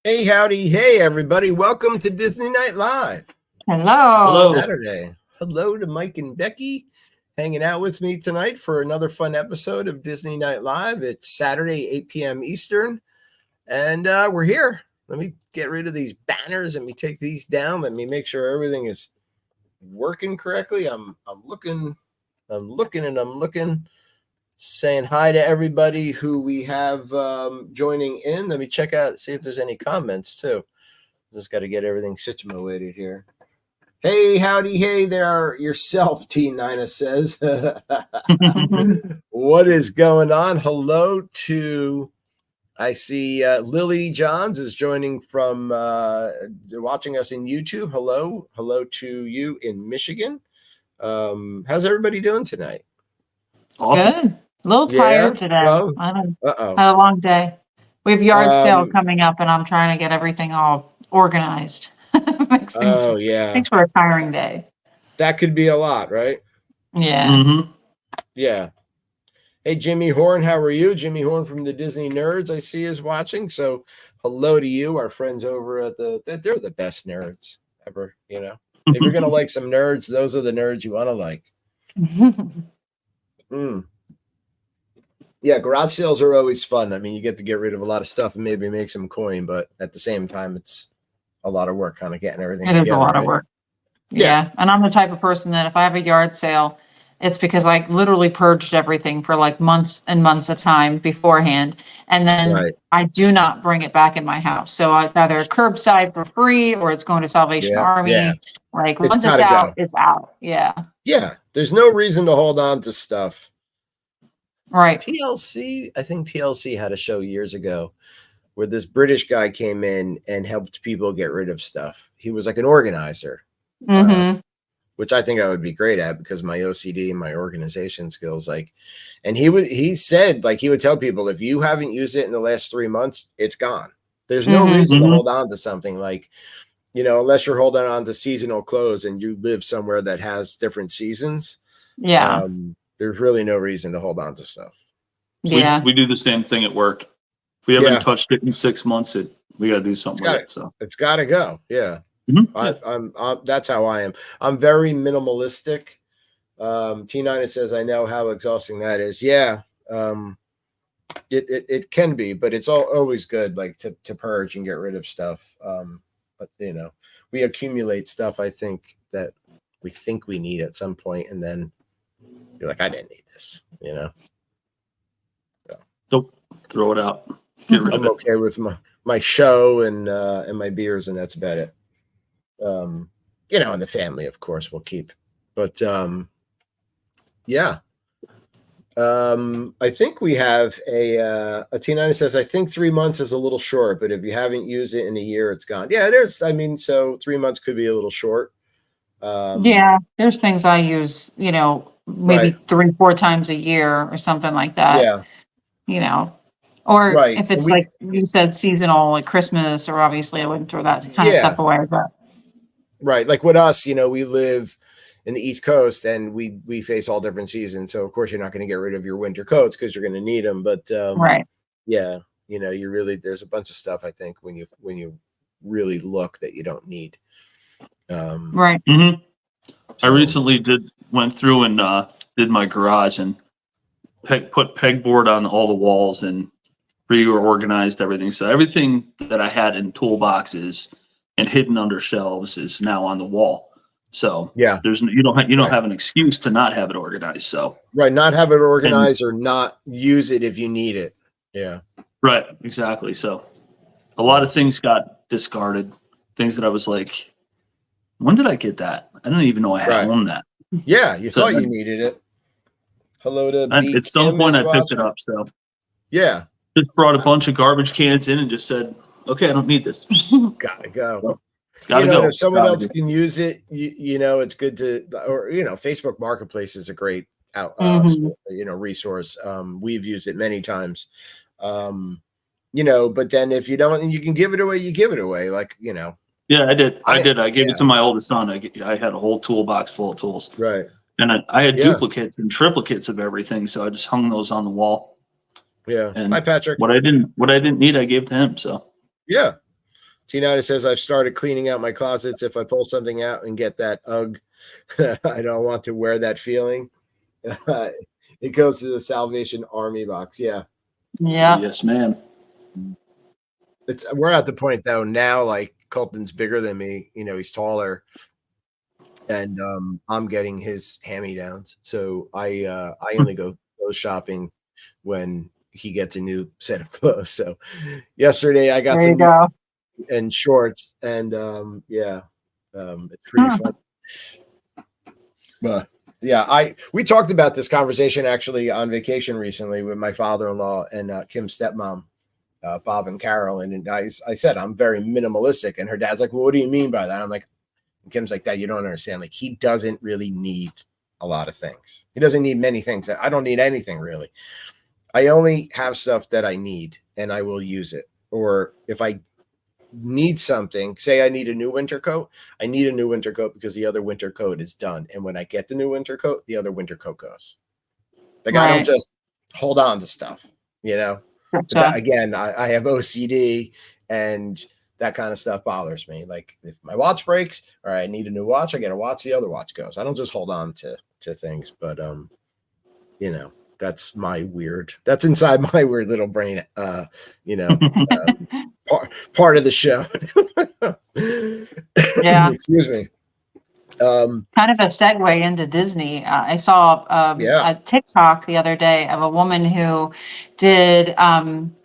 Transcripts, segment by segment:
Hey, howdy. Hey, everybody. Welcome to Disney Night Live. Hello. Saturday. Hello to Mike and Becky hanging out with me tonight for another fun episode of Disney Night Live. It's Saturday, 8 p.m. Eastern, and we're here. Let me get rid of these banners. Let me take these down. Let me make sure everything is working correctly. I'm looking. Saying hi to everybody who we have joining in. Let me check out, see if there's any comments too. Just got to get everything situated here. Hey, howdy, hey there yourself, T9 says. What is going on? Hello to, I see Lily Johns is joining from watching us in YouTube. Hello to you in Michigan. How's everybody doing tonight? Awesome. Good. A little tired today. Well, I had a long day. We have yard sale coming up, and I'm trying to get everything all organized. Thanks for a tiring day. That could be a lot, right? Yeah. Mm-hmm. Yeah. Hey, Jimmy Horn, how are you? Jimmy Horn from the Disney Nerds, I see, is watching. So hello to you, our friends over at they're the best nerds ever, you know. If you're going to like some nerds, those are the nerds you want to like. Yeah, garage sales are always fun. I mean, you get to get rid of a lot of stuff and maybe make some coin, but at the same time, it's a lot of work kind of getting everything together. It is a lot of work. Yeah. And I'm the type of person that if I have a yard sale, it's because I literally purged everything for like months and months of time beforehand. And then I do not bring it back in my house. So it's either curbside for free or it's going to Salvation Army. Yeah. Like once it's out, it's out. Yeah. Yeah. There's no reason to hold on to stuff. Right. TLC, I think TLC had a show years ago where this British guy came in and helped people get rid of stuff. He was like an organizer, which I think I would be great at because my OCD and my organization skills. And he said he would tell people, if you haven't used it in the last 3 months, it's gone. There's no reason to hold on to something unless you're holding on to seasonal clothes and you live somewhere that has different seasons. Yeah. There's really no reason to hold on to stuff. Yeah. We do the same thing at work. If we haven't touched it in 6 months, we got to do something with it. So it's got to go. Yeah. I'm that's how I am. I'm very minimalistic. T9 says, I know how exhausting that is. Yeah. It can be, but it's always good to purge and get rid of stuff. But we accumulate stuff, I think, that we think we need at some point, and then you're like, I didn't need this, So throw it out. Get rid of it. I'm okay with my show and my beers, and that's about it. And the family, of course, we'll keep. But I think we have a T9 says, I think 3 months is a little short, but if you haven't used it in a year, it's gone. Yeah, there's, so 3 months could be a little short. There's things I use, maybe 3-4 times a year or something like that. Yeah. Or if it's like you said, seasonal, like Christmas, or obviously I wouldn't throw that kind of stuff away. But like with us, we live in the East Coast and we face all different seasons. So of course you're not going to get rid of your winter coats because you're going to need them. But you really, there's a bunch of stuff I think when you really look that you don't need. Right. Mm-hmm. I recently went through and did my garage and put pegboard on all the walls and reorganized everything. So everything that I had in toolboxes and hidden under shelves is now on the wall. So there's you don't have an excuse to not have it organized. So not have it organized or not use it if you need it. Yeah. Right. Exactly. So a lot of things got discarded. Things that I was like, when did I get that? I didn't even know I had owned that. Yeah, you thought you needed it. Hello to at some point I picked it up. So just brought a bunch of garbage cans in and just said, okay, I don't need this. Gotta go. Gotta go. If someone else can use it, it's good to, or Facebook Marketplace is a great resource. We've used it many times. But then if you don't, and you can give it away, you give it away. Yeah, I did. I gave it to my oldest son. I had a whole toolbox full of tools. Right. And I had duplicates and triplicates of everything, so I just hung those on the wall. Yeah. And Hi, Patrick. What I didn't need, I gave to him. So yeah. Tina says, I've started cleaning out my closets. If I pull something out and get that ugh, I don't want to wear that feeling. It goes to the Salvation Army box. Yeah. Yeah. Yes, ma'am. We're at the point though now, like Colton's bigger than me, he's taller, and I'm getting his hand-me-downs. So I only go shopping when he gets a new set of clothes. So yesterday I got some new and shorts, and it's pretty fun. But yeah, we talked about this conversation actually on vacation recently with my father-in-law and Kim's stepmom, Bob and Carol, and I said I'm very minimalistic, and her dad's like, well, what do you mean by that? I'm like, and Kim's like, Dad, you don't understand. Like, he doesn't really need a lot of things. He doesn't need many things. I don't need anything really. I only have stuff that I need, and I will use it. Or if I need something, say I need a new winter coat, I need a new winter coat because the other winter coat is done. And when I get the new winter coat, the other winter coat goes. Like, I don't just hold on to stuff, Gotcha. But again, I have OCD, and that kind of stuff bothers me. Like, if my watch breaks or I need a new watch, I get a watch, the other watch goes. I don't just hold on to things, but that's that's inside my weird little brain, part of the show. Yeah. Excuse me. Kind of a segue into Disney. I saw a TikTok the other day of a woman who did,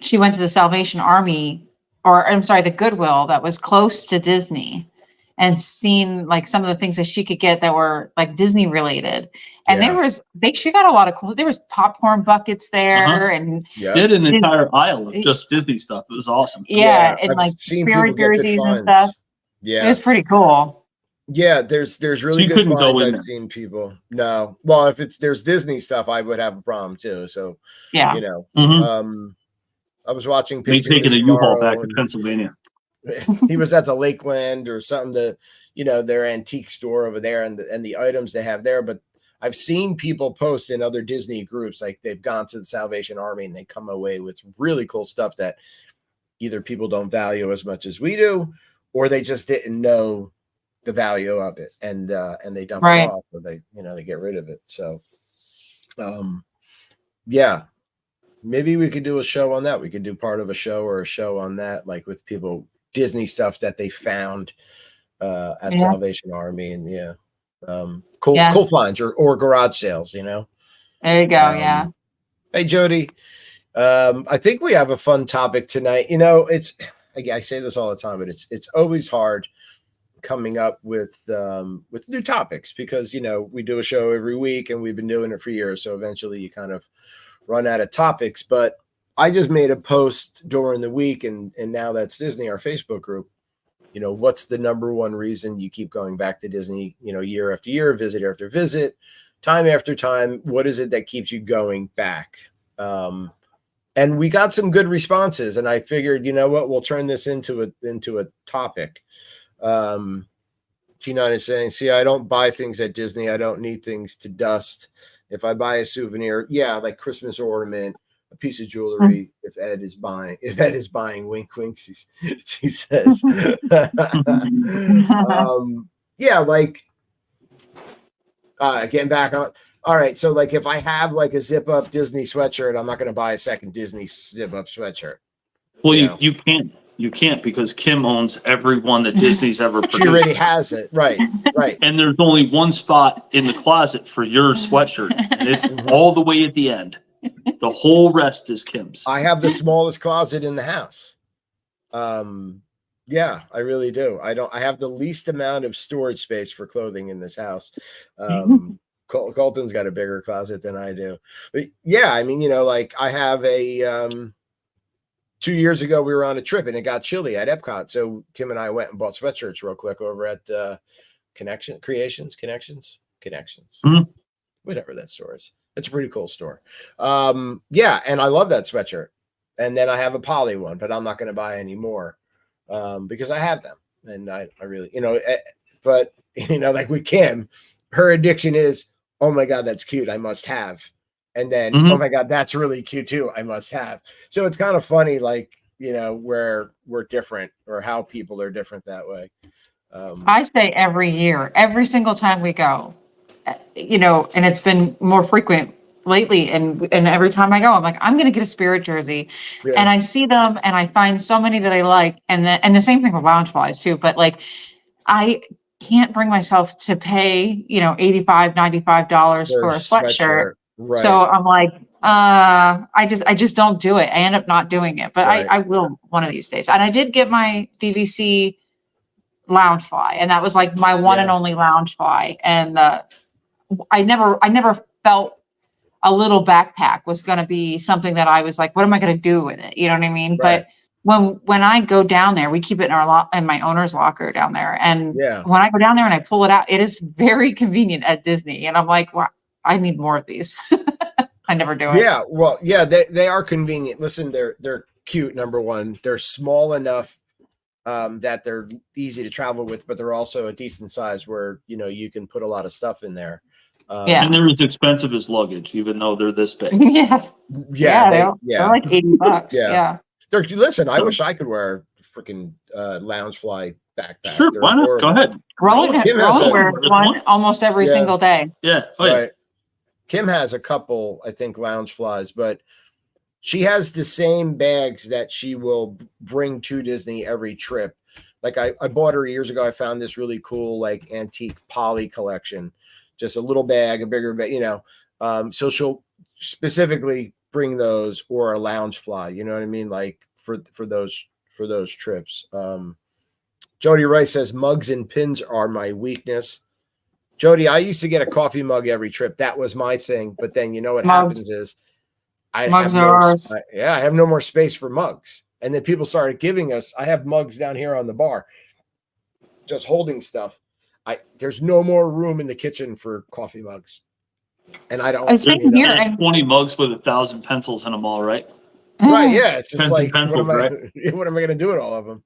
she went to the Salvation Army, or I'm sorry, the Goodwill that was close to Disney, and seen like some of the things that she could get that were like Disney related. And she got a lot of cool, there was popcorn buckets there, and did an entire aisle of just Disney stuff. It was awesome. Yeah, and like spirit jerseys and stuff. Yeah, it was pretty cool. Yeah, there's really good finds I've seen people. No, well, if there's Disney stuff, I would have a problem too. So yeah, I was watching taking a U-Haul back to Pennsylvania. He was at the Lakeland or something, their antique store over there, and the items they have there. But I've seen people post in other Disney groups, like they've gone to the Salvation Army and they come away with really cool stuff that either people don't value as much as we do, or they just didn't know the value of it, and they dump it off, or they get rid of it. So maybe we could do a show on that. We could do part of a show or a show on that, like with people, Disney stuff that they found at Salvation Army, and cool finds or garage sales. There you go. Hey Jody, I think we have a fun topic tonight. It's, I say this all the time, but it's always hard coming up with new topics, because we do a show every week and we've been doing it for years, so eventually you kind of run out of topics. But I just made a post during the week, and now that's Disney, our Facebook group, what's the number one reason you keep going back to Disney, year after year, visit after visit, time after time? What is it that keeps you going back? And we got some good responses, and I figured, we'll turn this into a topic. T9 is saying, see, I don't buy things at Disney. I don't need things to dust. If I buy a souvenir, like Christmas ornament, a piece of jewelry, if Ed is buying, wink, wink, she says. Getting back on. All right. So like, if I have like a zip up Disney sweatshirt, I'm not going to buy a second Disney zip up sweatshirt. Well, you can't. You can't, because Kim owns every one that Disney's ever produced. She already has it. Right. And there's only one spot in the closet for your sweatshirt. And it's all the way at the end. The whole rest is Kim's. I have the smallest closet in the house. I really do. I have the least amount of storage space for clothing in this house. Colton's got a bigger closet than I do. But like I have a 2 years ago, we were on a trip and it got chilly at Epcot. So Kim and I went and bought sweatshirts real quick over at Connections, whatever that store is. It's a pretty cool store. And I love that sweatshirt. And then I have a poly one, but I'm not going to buy any more because I have them. And I really, but like with Kim, her addiction is, oh my God, that's cute, I must have. And then, oh my God, that's really cute too, I must have. So it's kind of funny, like where we're different or how people are different that way. I say every year, every single time we go, and it's been more frequent lately. And every time I go, I'm like, I'm going to get a Spirit jersey. Yeah. And I see them and I find so many that I like. And the same thing with Loungeflies too. But like, I can't bring myself to pay, $85, $95 for a sweatshirt. Right. So I'm like, I just don't do it. I end up not doing it, but Right. I will one of these days. And I did get my DVC Loungefly, and that was like my one and only Loungefly. And I never felt a little backpack was going to be something that I was like, what am I going to do with it? You know what I mean? Right. But when I go down there, we keep it in my owner's locker down there. And Yeah. when I go down there and I pull it out, it is very convenient at Disney. And I'm like, well, I need more of these. I never do it. Yeah. Well, yeah, they are convenient. Listen, they're cute. Number one, they're small enough that they're easy to travel with, but they're also a decent size where, you can put a lot of stuff in there. And they're as expensive as luggage, even though they're this big. They're like $80. Yeah. Listen, I wish I could wear a freaking Loungefly backpack. Sure, why not? Go ahead. Rowan wears one almost every single day. Yeah. Right. Kim has a couple, I think, Loungeflies, but she has the same bags that she will bring to Disney every trip. Like I bought her years ago. I found this really cool, like antique poly collection, just a little bag, a bigger bag, so she'll specifically bring those or a Loungefly, you know what I mean? Like for those trips. Jody Rice says mugs and pins are my weakness. Jody, I used to get a coffee mug every trip. That was my thing. But then what happens is I have no more space for mugs. And then people started giving us, I have mugs down here on the bar, just holding stuff. There's no more room in the kitchen for coffee mugs. And I don't. There's 20 mugs with 1,000 pencils in them all, right? Right. Yeah. It's just like, pencils, what am I going to do with all of them?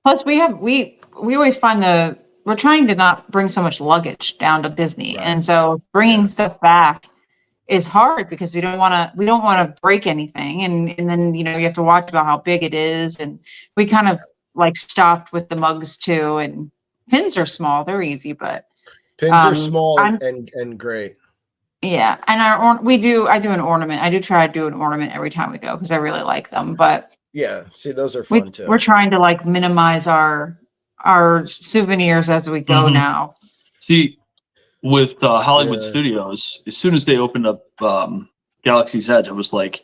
Plus we always find we're trying to not bring so much luggage down to Disney. Right. And so bringing stuff back is hard because we don't want to break anything. And then, you have to watch about how big it is. And we kind of like stopped with the mugs too. And pins are small. They're easy, but pins are small and great. Yeah. And I do an ornament. I do try to do an ornament every time we go because I really like them, but yeah, see, those are fun too. We're trying to like minimize our souvenirs as we go now. See, with Hollywood Studios, as soon as they opened up Galaxy's Edge, I was like,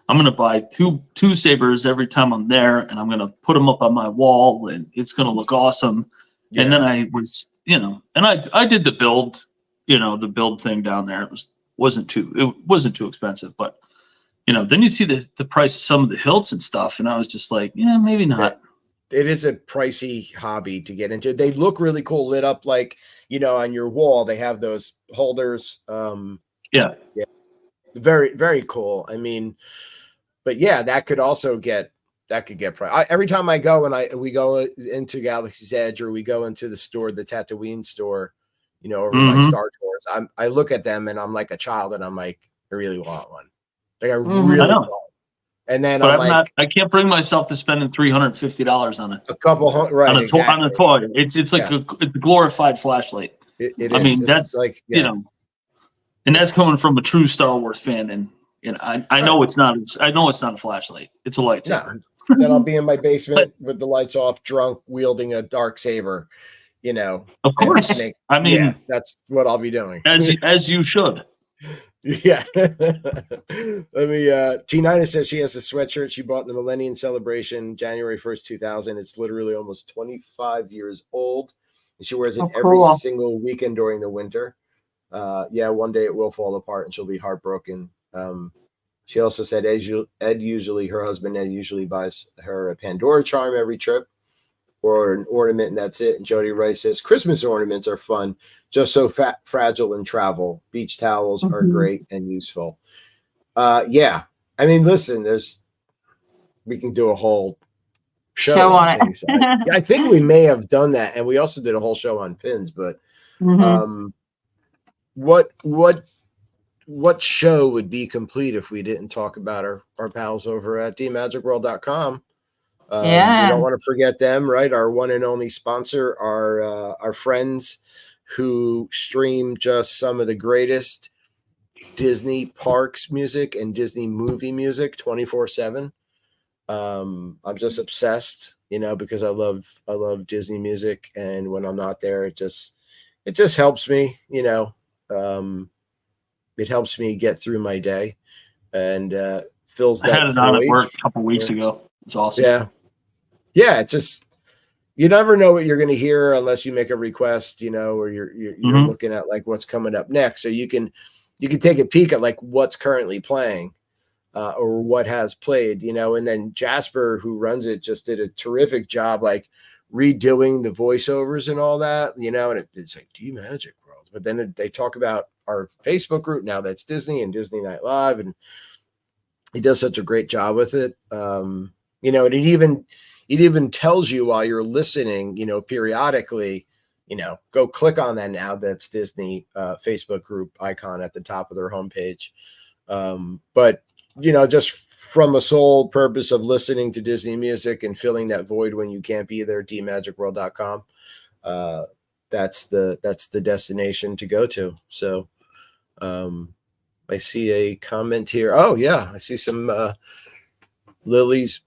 I'm going to buy two sabers every time I'm there, and I'm going to put them up on my wall, and it's going to look awesome. Yeah. And then I was, and I did the build, the build thing down there. It wasn't too expensive, but then you see the price of some of the hilts and stuff, and I was just like, yeah, maybe not. It is a pricey hobby to get into. They look really cool, lit up like, on your wall. They have those holders. Yeah. Very, very cool. I mean, but yeah, that could get price. Every time I go and we go into Galaxy's Edge or we go into the store, the Tatooine store, over by Star Tours, I look at them and I'm like a child and I'm like, I really want one. Like I really want. And then I can't bring myself to spending $350 on it. A couple right on a toy. It's like it's a glorified flashlight. It I is. mean, that's like and that's coming from a true Star Wars fan, and I know it's not. I know it's not a flashlight. It's a lightsaber. No. Then I'll be in my basement with the lights off, drunk, wielding a dark saber. Of course. That's what I'll be doing. As you should. Yeah. Let me T9 says she has a sweatshirt she bought in the Millennium Celebration January 1st, 2000. It's literally almost 25 years old. And she wears it every single weekend during the winter. One day it will fall apart and she'll be heartbroken. She also said her husband Ed usually buys her a Pandora charm every trip or an ornament, and that's it. And Jody Rice says Christmas ornaments are fun, just so fragile in travel. Beach towels are great and useful. I mean, listen, we can do a whole show on things. I think we may have done that, and we also did a whole show on pins. But what show would be complete if we didn't talk about our pals over at dmagicworld.com? We don't want to forget them, right? Our one and only sponsor, our friends who stream just some of the greatest Disney parks music and Disney movie music 24/7. I'm just obsessed, because I love Disney music, and when I'm not there, it just helps me, it helps me get through my day, and fills that I had it on at work a couple weeks ago. It's awesome. Yeah, it's just, you never know what you're going to hear unless you make a request, or you're looking at like what's coming up next. So you can take a peek at like what's currently playing, or what has played, and then Jasper, who runs it, just did a terrific job, like redoing the voiceovers and all that, and it's like D-Magic World. But then they talk about our Facebook group now that's Disney and Disney Night Live, and he does such a great job with it. And it even tells you while you're listening, periodically, go click on that now. That's Disney Facebook group icon at the top of their homepage. But, just from a sole purpose of listening to Disney music and filling that void when you can't be there, dmagicworld.com. That's the destination to go to. So I see a comment here. Oh, yeah. I see some Lily's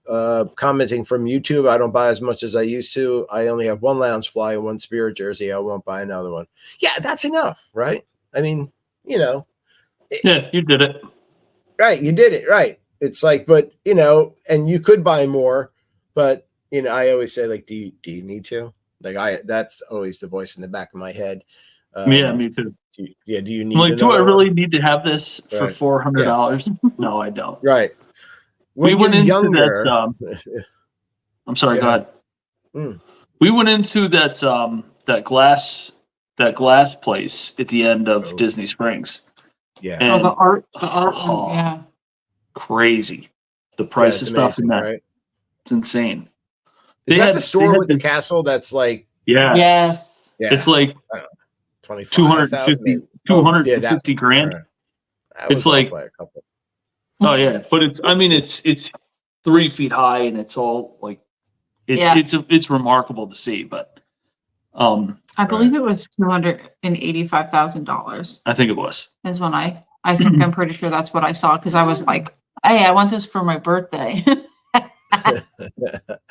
commenting from YouTube. I don't buy as much as I used to. I only have one Loungefly and one Spirit jersey. I won't buy another one. Yeah, that's enough, right? I mean, yeah, you did it. Right, you did it, right. It's like, but, and you could buy more, but, I always say, like, do you need to? Like, that's always the voice in the back of my head. Yeah, me too. Do you need? Like, do I really need to have this for $400? Yeah. No, I don't. Right. We went into that. I'm sorry. Go ahead. We went into that glass place at the end of Disney Springs. Yeah. And, the art. Yeah. Crazy. The price of stuff in that. Right? It's insane. Is that the store with the castle that's like? Yes. Yeah. It's like 250 grand. It's like a couple. Oh yeah, but it's 3 feet high and it's all like it's remarkable to see. But I believe it was $285,000. I think it was. Is when I think I'm pretty sure that's what I saw, because I was like, hey, I want this for my birthday.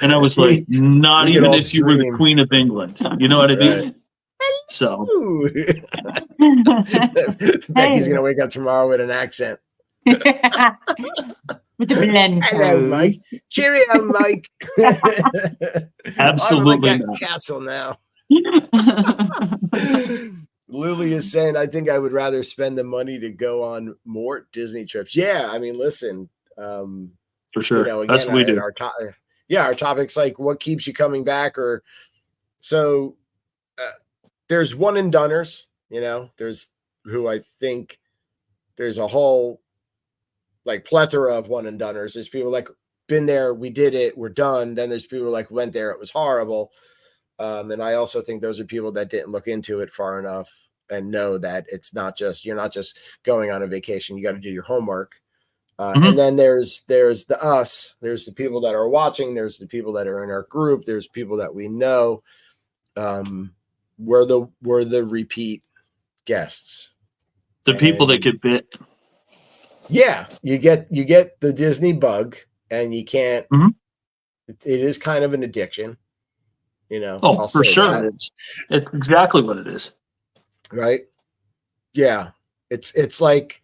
And I was like, not even if you were the Queen of England. You know what I mean? Right. So Becky's gonna wake up tomorrow with an accent. With the blend. Hello, Mike. Cheerio, Mike. Absolutely I'm like that castle now. Lily is saying, I think I would rather spend the money to go on more Disney trips. Yeah, I mean, listen. For sure. Again, that's what we do. Our topic's like, what keeps you coming back? Or so there's one and doneers, there's who I think there's a whole like plethora of one and doneers. There's people like, been there, we did it, we're done. Then there's people like, went there, it was horrible. And I also think those are people that didn't look into it far enough and know that you're not just going on a vacation. You got to do your homework. And then there's there's the people that are watching, there's the people that are in our group, there's people that we know. We're the repeat guests. The people that get bit. Yeah, you get the Disney bug, and you can't. It is kind of an addiction, Oh, for sure, it's exactly what it is. Right? Yeah, it's like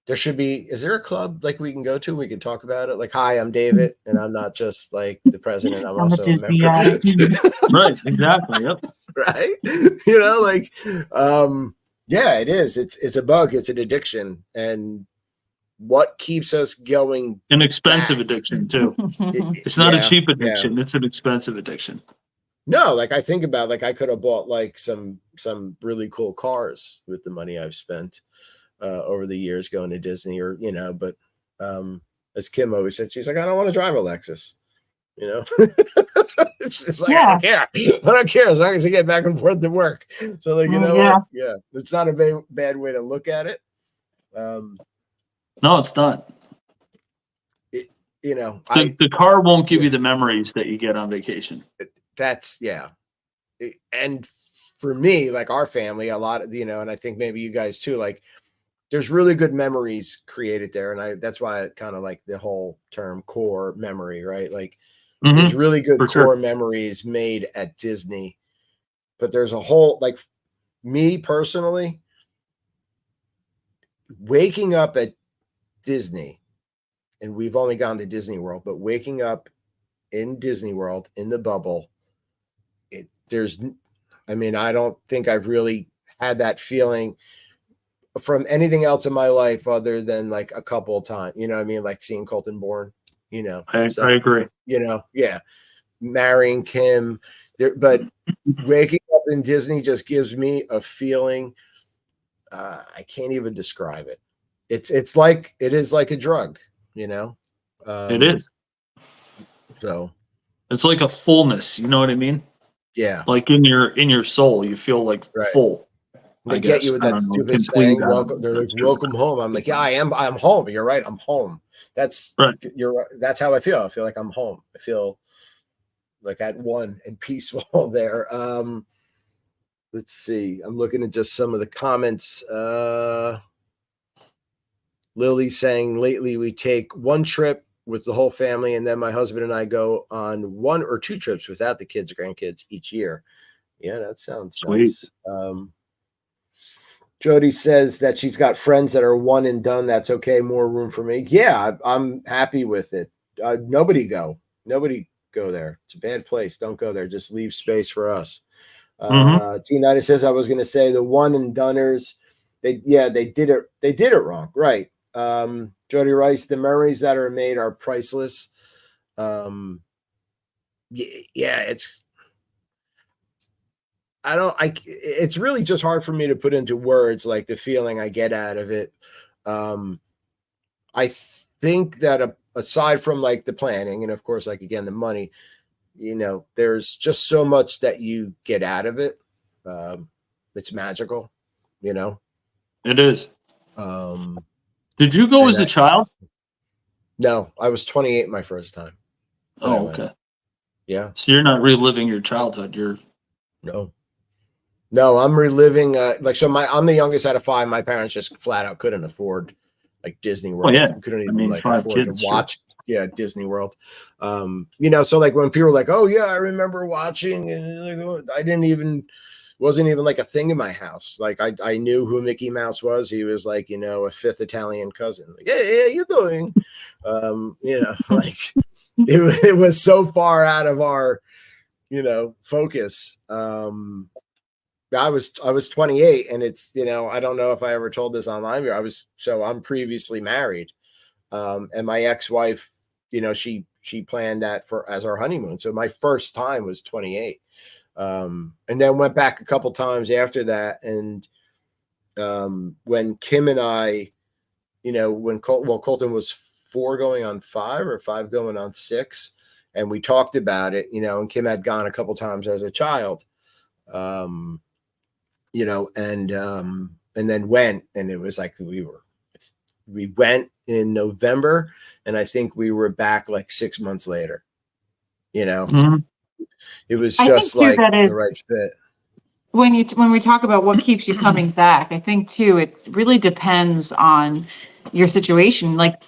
there should be. Is there a club like we can go to? We can talk about it. Like, hi, I'm David, and I'm not just like the president. I'm also a member. Right? Exactly. Yep. Right? Yeah, it is. It's a bug. It's an addiction, and what keeps us going? An expensive addiction too. It's not a cheap addiction. It's an expensive addiction. No, like I think about, like I could have bought like some really cool cars with the money I've spent over the years going to Disney, or but as Kim always said, she's like, I don't want to drive a Lexus. It's just like, I don't care as long as I get back and forth to work. So like, what? Yeah, it's not a bad way to look at it. No, it's not. you know, the car won't give you the memories that you get on vacation. That's and for me, like our family, a lot of, you know, and I think maybe you guys too, like there's really good memories created there. And that's why I kind of like the whole term core memory, right? Like there's really good core memories made at Disney, but there's a whole, like me personally, waking up at Disney, and we've only gone to Disney World, but waking up in Disney World in the bubble, I don't think I've really had that feeling from anything else in my life other than like a couple of times, you know what I mean? Like seeing Colton born, you know. I agree. You know, yeah. Marrying Kim. But waking up in Disney just gives me a feeling. I can't even describe it. It is like a drug, you know. It is. So it's like a fullness, you know what I mean? Yeah. Like in your soul, you feel like full. They get you with that stupid saying, welcome. They're like, welcome home. I'm like, yeah, I'm home. You're right. I'm home. That's right. That's how I feel. I feel like I'm home. I feel like at one and peaceful there. Let's see. I'm looking at just some of the comments. Lily saying lately we take one trip with the whole family, and then my husband and I go on 1 or 2 trips without the kids, grandkids each year. Yeah, that sounds nice. Jody says that she's got friends that are one and done. That's okay. More room for me. Yeah, I'm happy with it. Nobody go there. It's a bad place. Don't go there. Just leave space for us. T90 says I was going to say the one and doners. They did it wrong. Right. Jody Rice, the memories that are made are priceless. It's really just hard for me to put into words like the feeling I get out of it. I think that aside from like the planning and of course, like again, the money, you know, there's just so much that you get out of it. It's magical, you know. It is. Did you go as a child? No, I was 28 my first time. Oh, okay. Yeah. So you're not reliving your childhood. No, I'm reliving. I'm the youngest out of 5. My parents just flat out couldn't afford like Disney World. Yeah. Couldn't even afford to watch. Yeah, Disney World. You know, so like when people were like, "Oh yeah, I remember watching," and wasn't even like a thing in my house. Like I knew who Mickey Mouse was. He was like, you know, a 5th Italian cousin. Like, yeah, you doing? You know, like it was so far out of our, you know, focus. I was 28, and it's, you know, I don't know if I ever told this online. I'm previously married, and my ex-wife, you know, she planned that as our honeymoon. So my first time was 28. And then went back a couple times after that. And when Kim and I, you know, when Colton was 4 going on 5 or 5 going on 6, and we talked about it, you know, and Kim had gone a couple times as a child, you know, and then went, and it was like we went in November, and I think we were back like 6 months later, you know. It was just like the right fit. When we talk about what keeps you coming back, I think too, it really depends on your situation. Like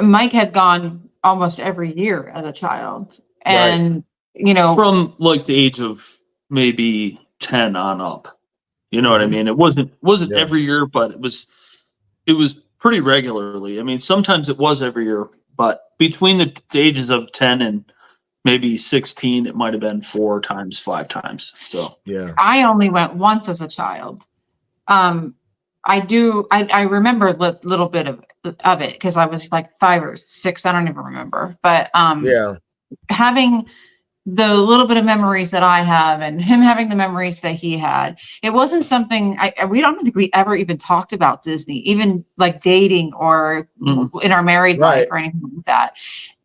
Mike had gone almost every year as a child, and you know, from like the age of maybe 10 on up. You know what I mean? It wasn't every year, but it was pretty regularly. I mean, sometimes it was every year, but between the ages of 10 and maybe 16, it might have been 4 times, 5 times. So yeah, I only went once as a child. I remember a little bit of it because I was like 5 or 6. I don't even remember. But having the little bit of memories that I have, and him having the memories that he had, it wasn't something we don't think we ever even talked about Disney, even like dating or in our married life or anything like that.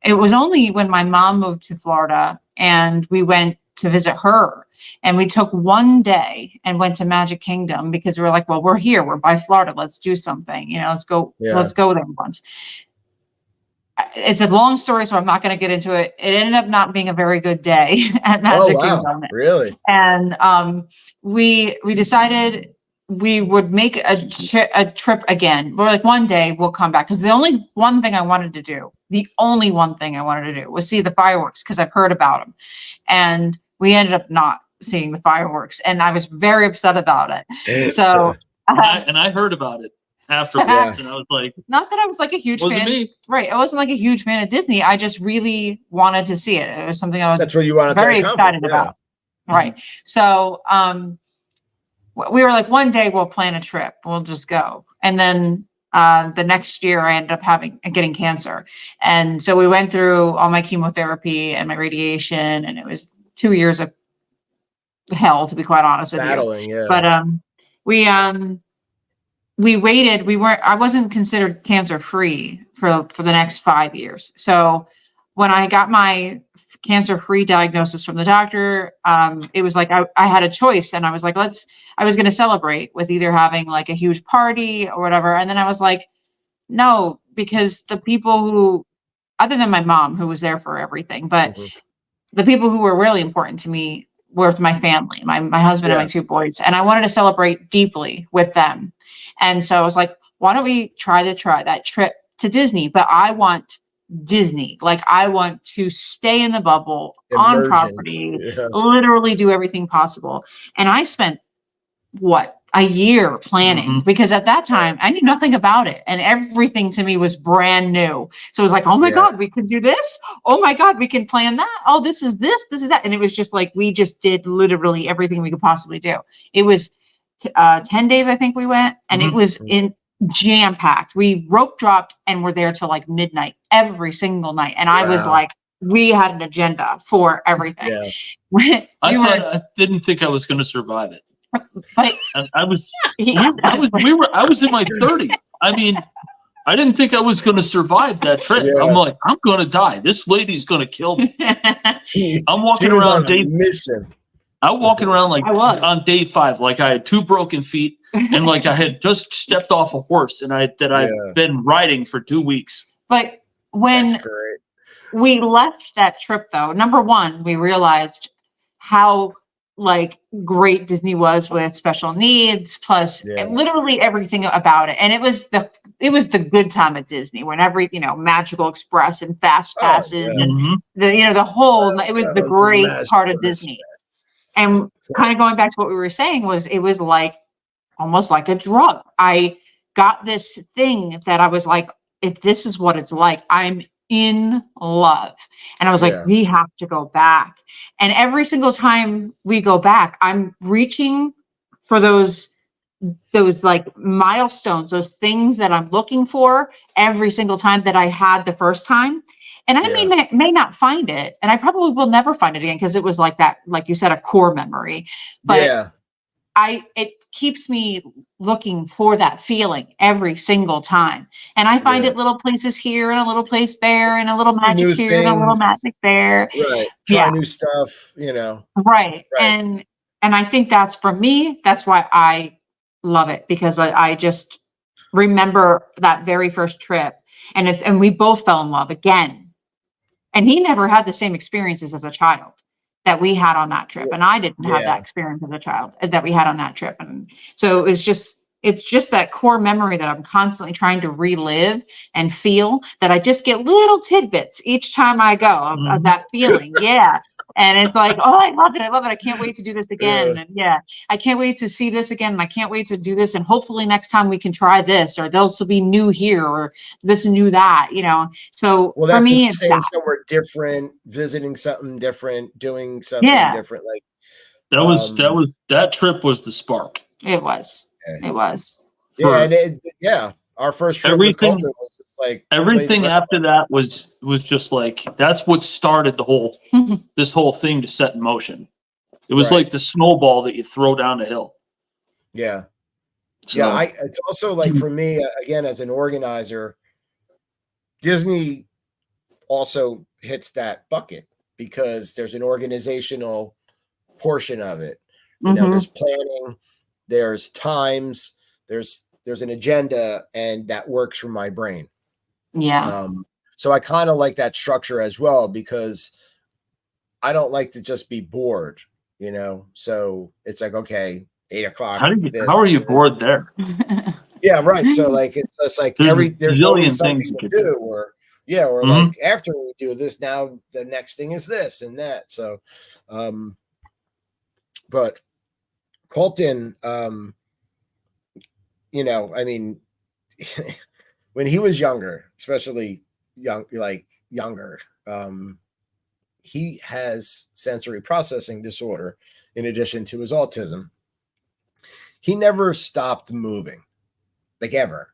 It was only when my mom moved to Florida and we went to visit her, and we took one day and went to Magic Kingdom because we were like, well, we're here, we're by Florida, let's do something, you know, let's go there once. it's a long story, so I'm not going to get into it. It ended up not being a very good day at Magic Kingdom. Really? And we decided we would make a trip again. We're like, one day we'll come back, because the only one thing I wanted to do was see the fireworks, because I've heard about them. And we ended up not seeing the fireworks, and I was very upset about it. So and I heard about it afterwards, and I was like, not that I was like a huge fan. Me. Right. I wasn't like a huge fan of Disney. I just really wanted to see it. It was something I was That's what you wanted very excited about. Right. So we were like, one day we'll plan a trip. We'll just go. And then the next year I ended up getting cancer. And so we went through all my chemotherapy and my radiation, and it was 2 years of hell, to be quite honest with Battling, you. But we waited. I wasn't considered cancer free for the next 5 years. So when I got my cancer free diagnosis from the doctor, it was like I had a choice, and I was like, I was going to celebrate with either having like a huge party or whatever. And then I was like, no, because the people who, other than my mom, who was there for everything, but the people who were really important to me were my family, my husband and my 2 boys. And I wanted to celebrate deeply with them. And so I was like, why don't we try that trip to Disney? But I want Disney. Like, I want to stay in the bubble, on property, literally do everything possible. And I spent a year planning, because at that time I knew nothing about it, and everything to me was brand new. So it was like, oh my God, we can do this. Oh my God, we can plan that. Oh, this is that. And it was just like, we just did literally everything we could possibly do. It was 10 days, I think we went, and it was in jam packed. We rope dropped and were there till like midnight every single night. And I was like, we had an agenda for everything. I didn't think I was going to survive it. But I was in my 30s. I mean, I didn't think I was going to survive that trip. I'm like, I'm going to die. This lady's going to kill me. I'm walking around I'm walking around like on day 5, like I had 2 broken feet, and like I had just stepped off a horse, and I've been riding for 2 weeks. But when we left that trip, though, number one, we realized how like great Disney was with special needs, plus literally everything about it. And it was the good time at Disney, when Magical Express and Fast Passes and the whole, it was the great part of Disney. And kind of going back to what we were saying, it was like almost like a drug. I got this thing that I was like, if this is what it's like, I'm in love. And I was like, we have to go back. And every single time we go back, I'm reaching for those like milestones, those things that I'm looking for every single time that I had the first time. And I may not find it, and I probably will never find it again, because it was like that, like you said, a core memory. But it keeps me looking for that feeling every single time. And I find it little places here, and a little place there, and a little magic here, and a little magic there. Right. Try new stuff, Right. And I think that's, for me, that's why I love it, because I just remember that very first trip, and we both fell in love again. And he never had the same experiences as a child that we had on that trip. And I didn't have that experience as a child that we had on that trip. And so it's just that core memory that I'm constantly trying to relive and feel, that I just get little tidbits each time I go of that feeling. Yeah. And it's like, oh, I love it. I love it. I can't wait to do this again. And I can't wait to see this again. And I can't wait to do this. And hopefully next time we can try this, or they'll be new here, or this new that, So for me, it's staying somewhere different, visiting something different, doing something different. Like that trip was the spark. It was. It was. Our first trip with Colton was just like everything after that was just like, that's what started the whole this whole thing to set in motion. It was like the snowball that you throw down the hill. Yeah. So, it's also like, for me, again, as an organizer, Disney also hits that bucket, because there's an organizational portion of it. There's planning, there's times, there's an agenda, and that works for my brain. Yeah. So I kind of like that structure as well, because I don't like to just be bored, you know? So it's like, okay, 8 o'clock. How are you bored there? Yeah, right. So like, it's just like there's always zillion things something you to could do, or Mm-hmm. like after we do this, now the next thing is this and that. So, but Colton, you know, I mean, when he was younger, especially younger, he has sensory processing disorder in addition to his autism. He never stopped moving, like ever.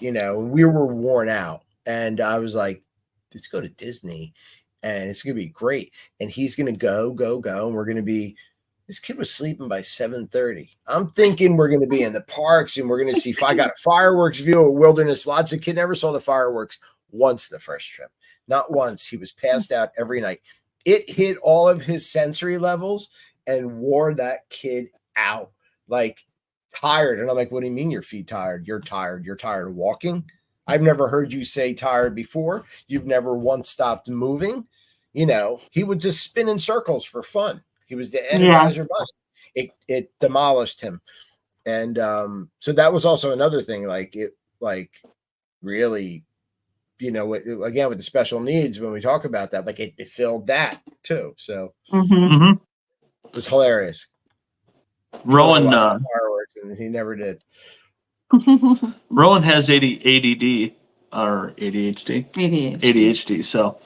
You know, we were worn out, and I was like, let's go to Disney and it's gonna be great. And he's gonna go, and we're gonna be, this kid was sleeping by 7:30. I'm thinking we're gonna be in the parks and we're gonna see, if I got a fireworks view at Wilderness Lodge. The kid never saw the fireworks once the first trip. Not once. He was passed out every night. It hit all of his sensory levels and wore that kid out. Like, tired. And I'm like, what do you mean your feet tired? You're tired. You're tired of walking. I've never heard you say tired before. You've never once stopped moving. You know, he would just spin in circles for fun. He was the Energizer Bunny. It demolished him. And so that was also another thing. Like, it, like, really, you know, again, with the special needs, when we talk about that, like, it filled that too. So it was hilarious. Rowan, fireworks, and he never did. Rowan has ADD or ADHD. ADHD. So,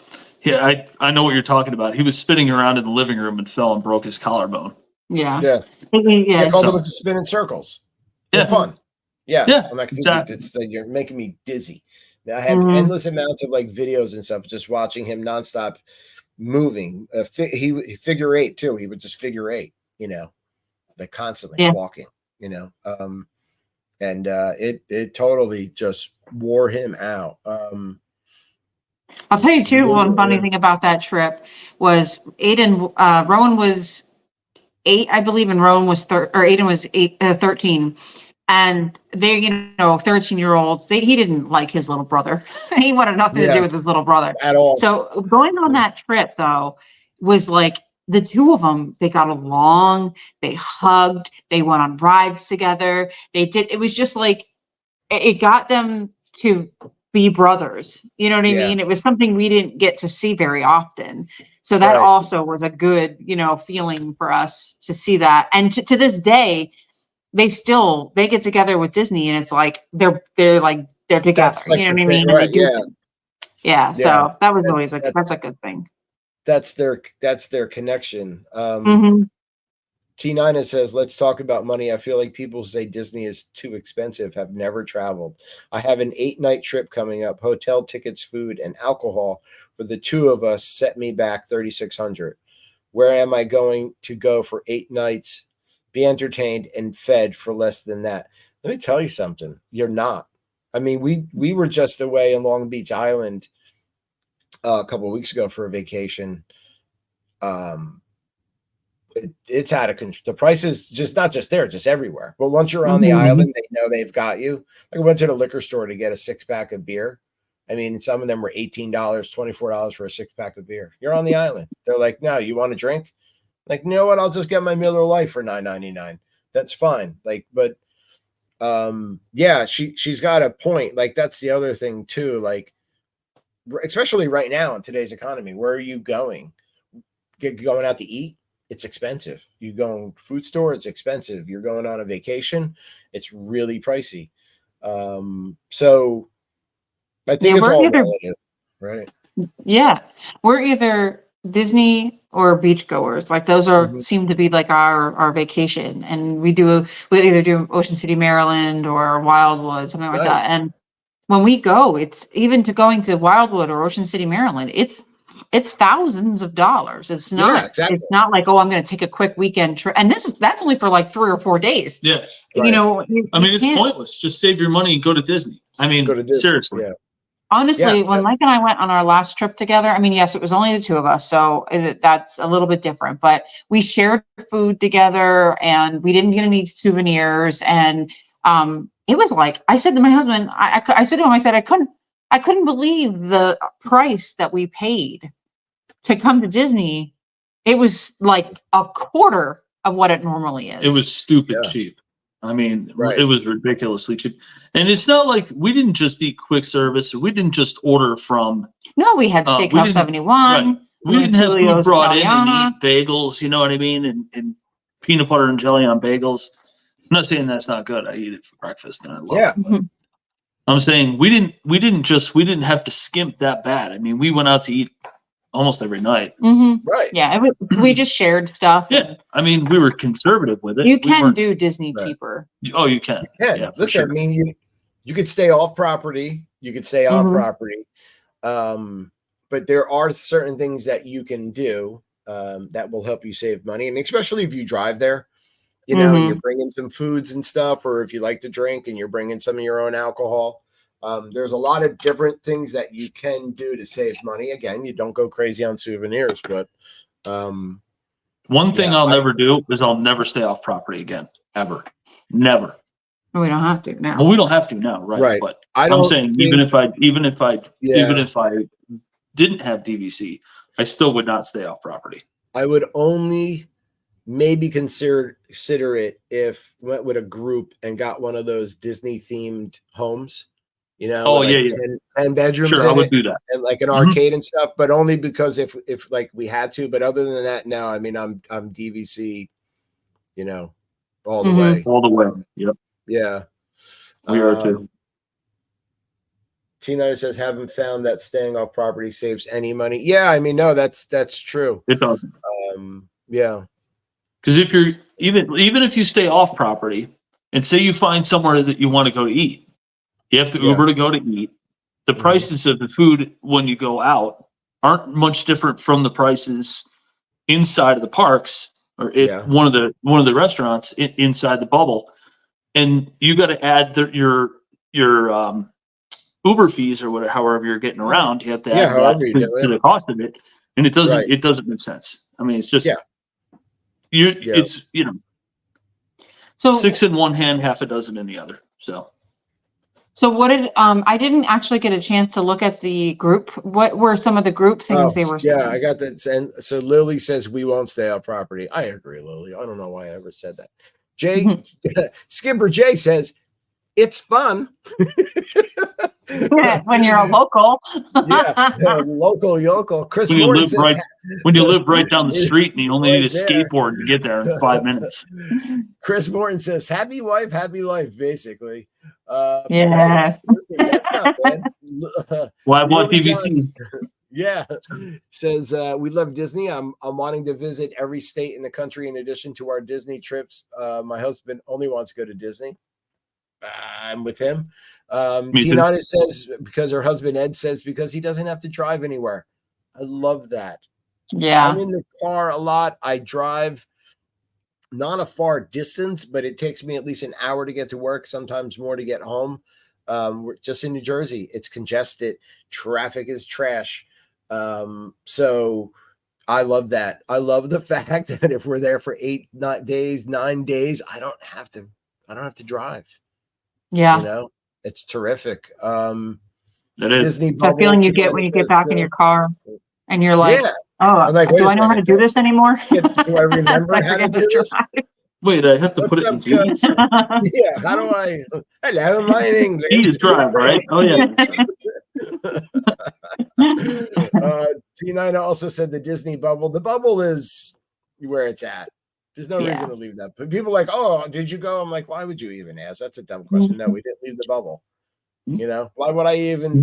yeah, I know what you're talking about. He was spinning around in the living room and fell and broke his collarbone. Yeah. I called him to spin in circles for fun. Yeah. I'm like, exactly. You're making me dizzy. I have endless amounts of like videos and stuff, just watching him nonstop moving. He figure eight too. He would just figure eight, you know, like constantly walking, you know. And it totally just wore him out. I'll tell you too, one funny thing about that trip was Aiden, Rowan was 8, I believe, and Rowan was Aiden was 13. And they, you know, 13-year-olds, he didn't like his little brother. He wanted nothing to do with his little brother at all. So going on that trip though was like, the two of them, they got along, they hugged, they went on rides together. It was just like, it got them to be brothers. You know what I mean? It was something we didn't get to see very often. So that also was a good, you know, feeling for us to see that. And to this day, they get together with Disney, and it's like they're together. Like, you know what I mean? Right? Yeah. So that was always that's a good thing. That's their connection. T9 says, let's talk about money. I feel like people say Disney is too expensive, have never traveled. I have an 8-night trip coming up. Hotel tickets, food, and alcohol for the two of us set me back $3,600. Where am I going to go for 8 nights, be entertained and fed for less than that? Let me tell you something. You're not. I mean, we were just away in Long Beach Island a couple of weeks ago for a vacation. It's out of control. The prices, just not just there, just everywhere. But once you're on the island, they know they've got you. Like, I went to the liquor store to get a 6-pack of beer. I mean, some of them were $18, $24 for a 6-pack of beer. You're on the island. They're like, no, you want a drink? Like, you know what? I'll just get my Miller Lite for $9.99. That's fine. Like, but yeah, she's got a point. Like, that's the other thing too. Like, especially right now in today's economy, where are you going? Going out to eat? It's expensive. You go to food store, it's expensive. You're going on a vacation, it's really pricey. So I think it's all relative, right? Yeah, we're either Disney or beachgoers. Like, those are seem to be like our vacation, and we either do Ocean City, Maryland, or Wildwood, something like that. And when we go, it's even to going to Wildwood or Ocean City, Maryland, it's thousands of dollars. It's not it's not like, oh, I'm going to take a quick weekend trip, and that's only for like 3 or 4 days. Yeah, you know. I mean, it's pointless. Just save your money and go to Disney. I mean, seriously. Yeah. Honestly, when Mike and I went on our last trip together, I mean, yes, it was only the two of us, so that's a little bit different. But we shared food together, and we didn't get any souvenirs. And it was like, I said to my husband, I said to him, I said, I couldn't believe the price that we paid to come to Disney. It was like a quarter of what it normally is. It was stupid cheap. I mean, it was ridiculously cheap. And it's not like we didn't just eat quick service, or we didn't just order from. No, we had Steakhouse 71. Right. We didn't have food brought in and eat bagels, you know what I mean? And peanut butter and jelly on bagels. I'm not saying that's not good. I eat it for breakfast and I love it. But I'm saying we didn't have to skimp that bad. I mean, we went out to eat almost every night. Right. Yeah. We just shared stuff. Yeah. I mean, we were conservative with it. You can do Disney cheaper. Oh, you can. You can. Yeah, listen, sure. I mean, you could stay off property. You could stay on property. But there are certain things that you can do that will help you save money. And especially if you drive there, you know, you're bringing some foods and stuff, or if you like to drink and you're bringing some of your own alcohol. There's a lot of different things that you can do to save money. Again, you don't go crazy on souvenirs, but one thing I'll never do is I'll never stay off property again, ever, never. We don't have to now. Well, we don't have to now, right? Right. But I'm saying even if I didn't have DVC, I still would not stay off property. I would only maybe consider it if went with a group and got one of those Disney themed homes. You know, 10 bedrooms. Sure, I would do that. And like an arcade and stuff, but only because if like we had to. But other than that, no. I mean, I'm DVC, you know, all the way. All the way. Yep. Yeah. We are too. Tina says, haven't found that staying off property saves any money. Yeah, I mean, no, that's true. It doesn't. Yeah. Because if you're even if you stay off property and say you find somewhere that you want to go to eat, you have to Uber to go to eat. The prices of the food when you go out aren't much different from the prices inside of the parks or one of the restaurants inside the bubble. And you got to add your Uber fees or whatever, however you're getting around. You have to add that to the cost of it, and it doesn't make sense. I mean, it's just it's so 6 in one hand, half a dozen in the other. So what did I didn't actually get a chance to look at the group. What were some of the group things they were saying? Yeah, I got that. And so Lily says we won't stay off property. I agree, Lily. I don't know why I ever said that. Skipper Jay says it's fun. When you're a local. Local yokel. Chris when Morton says, when you live right down the street and you only need a skateboard to get there in 5 minutes. Chris Morton says, happy wife, happy life, basically. Yes. Listen, that's not bad. Well, I want DVCs. Yeah. Says, we love Disney. I'm wanting to visit every state in the country in addition to our Disney trips. My husband only wants to go to Disney. I'm with him. Tina says because her husband Ed says because he doesn't have to drive anywhere. I love that. Yeah. I'm in the car a lot. I drive not a far distance, but it takes me at least an hour to get to work, sometimes more to get home. We're just in New Jersey. It's congested. Traffic is trash. So I love that. I love the fact that if we're there for 9 days, I don't have to drive. Yeah. You know, it's terrific. It is. Disney the feeling you get when you get back in your car and you're like, do I know how to do this anymore? Do I remember how to do this? Wait, I have to put it in G's? Yeah, how do I? Hello, my English. G's drive, right? Oh, yeah. T9 also said the Disney bubble. The bubble is where it's at. There's no reason to leave that. But people are like, oh, did you go? I'm like, why would you even ask? That's a dumb question. No, we didn't leave the bubble. You know, why would I even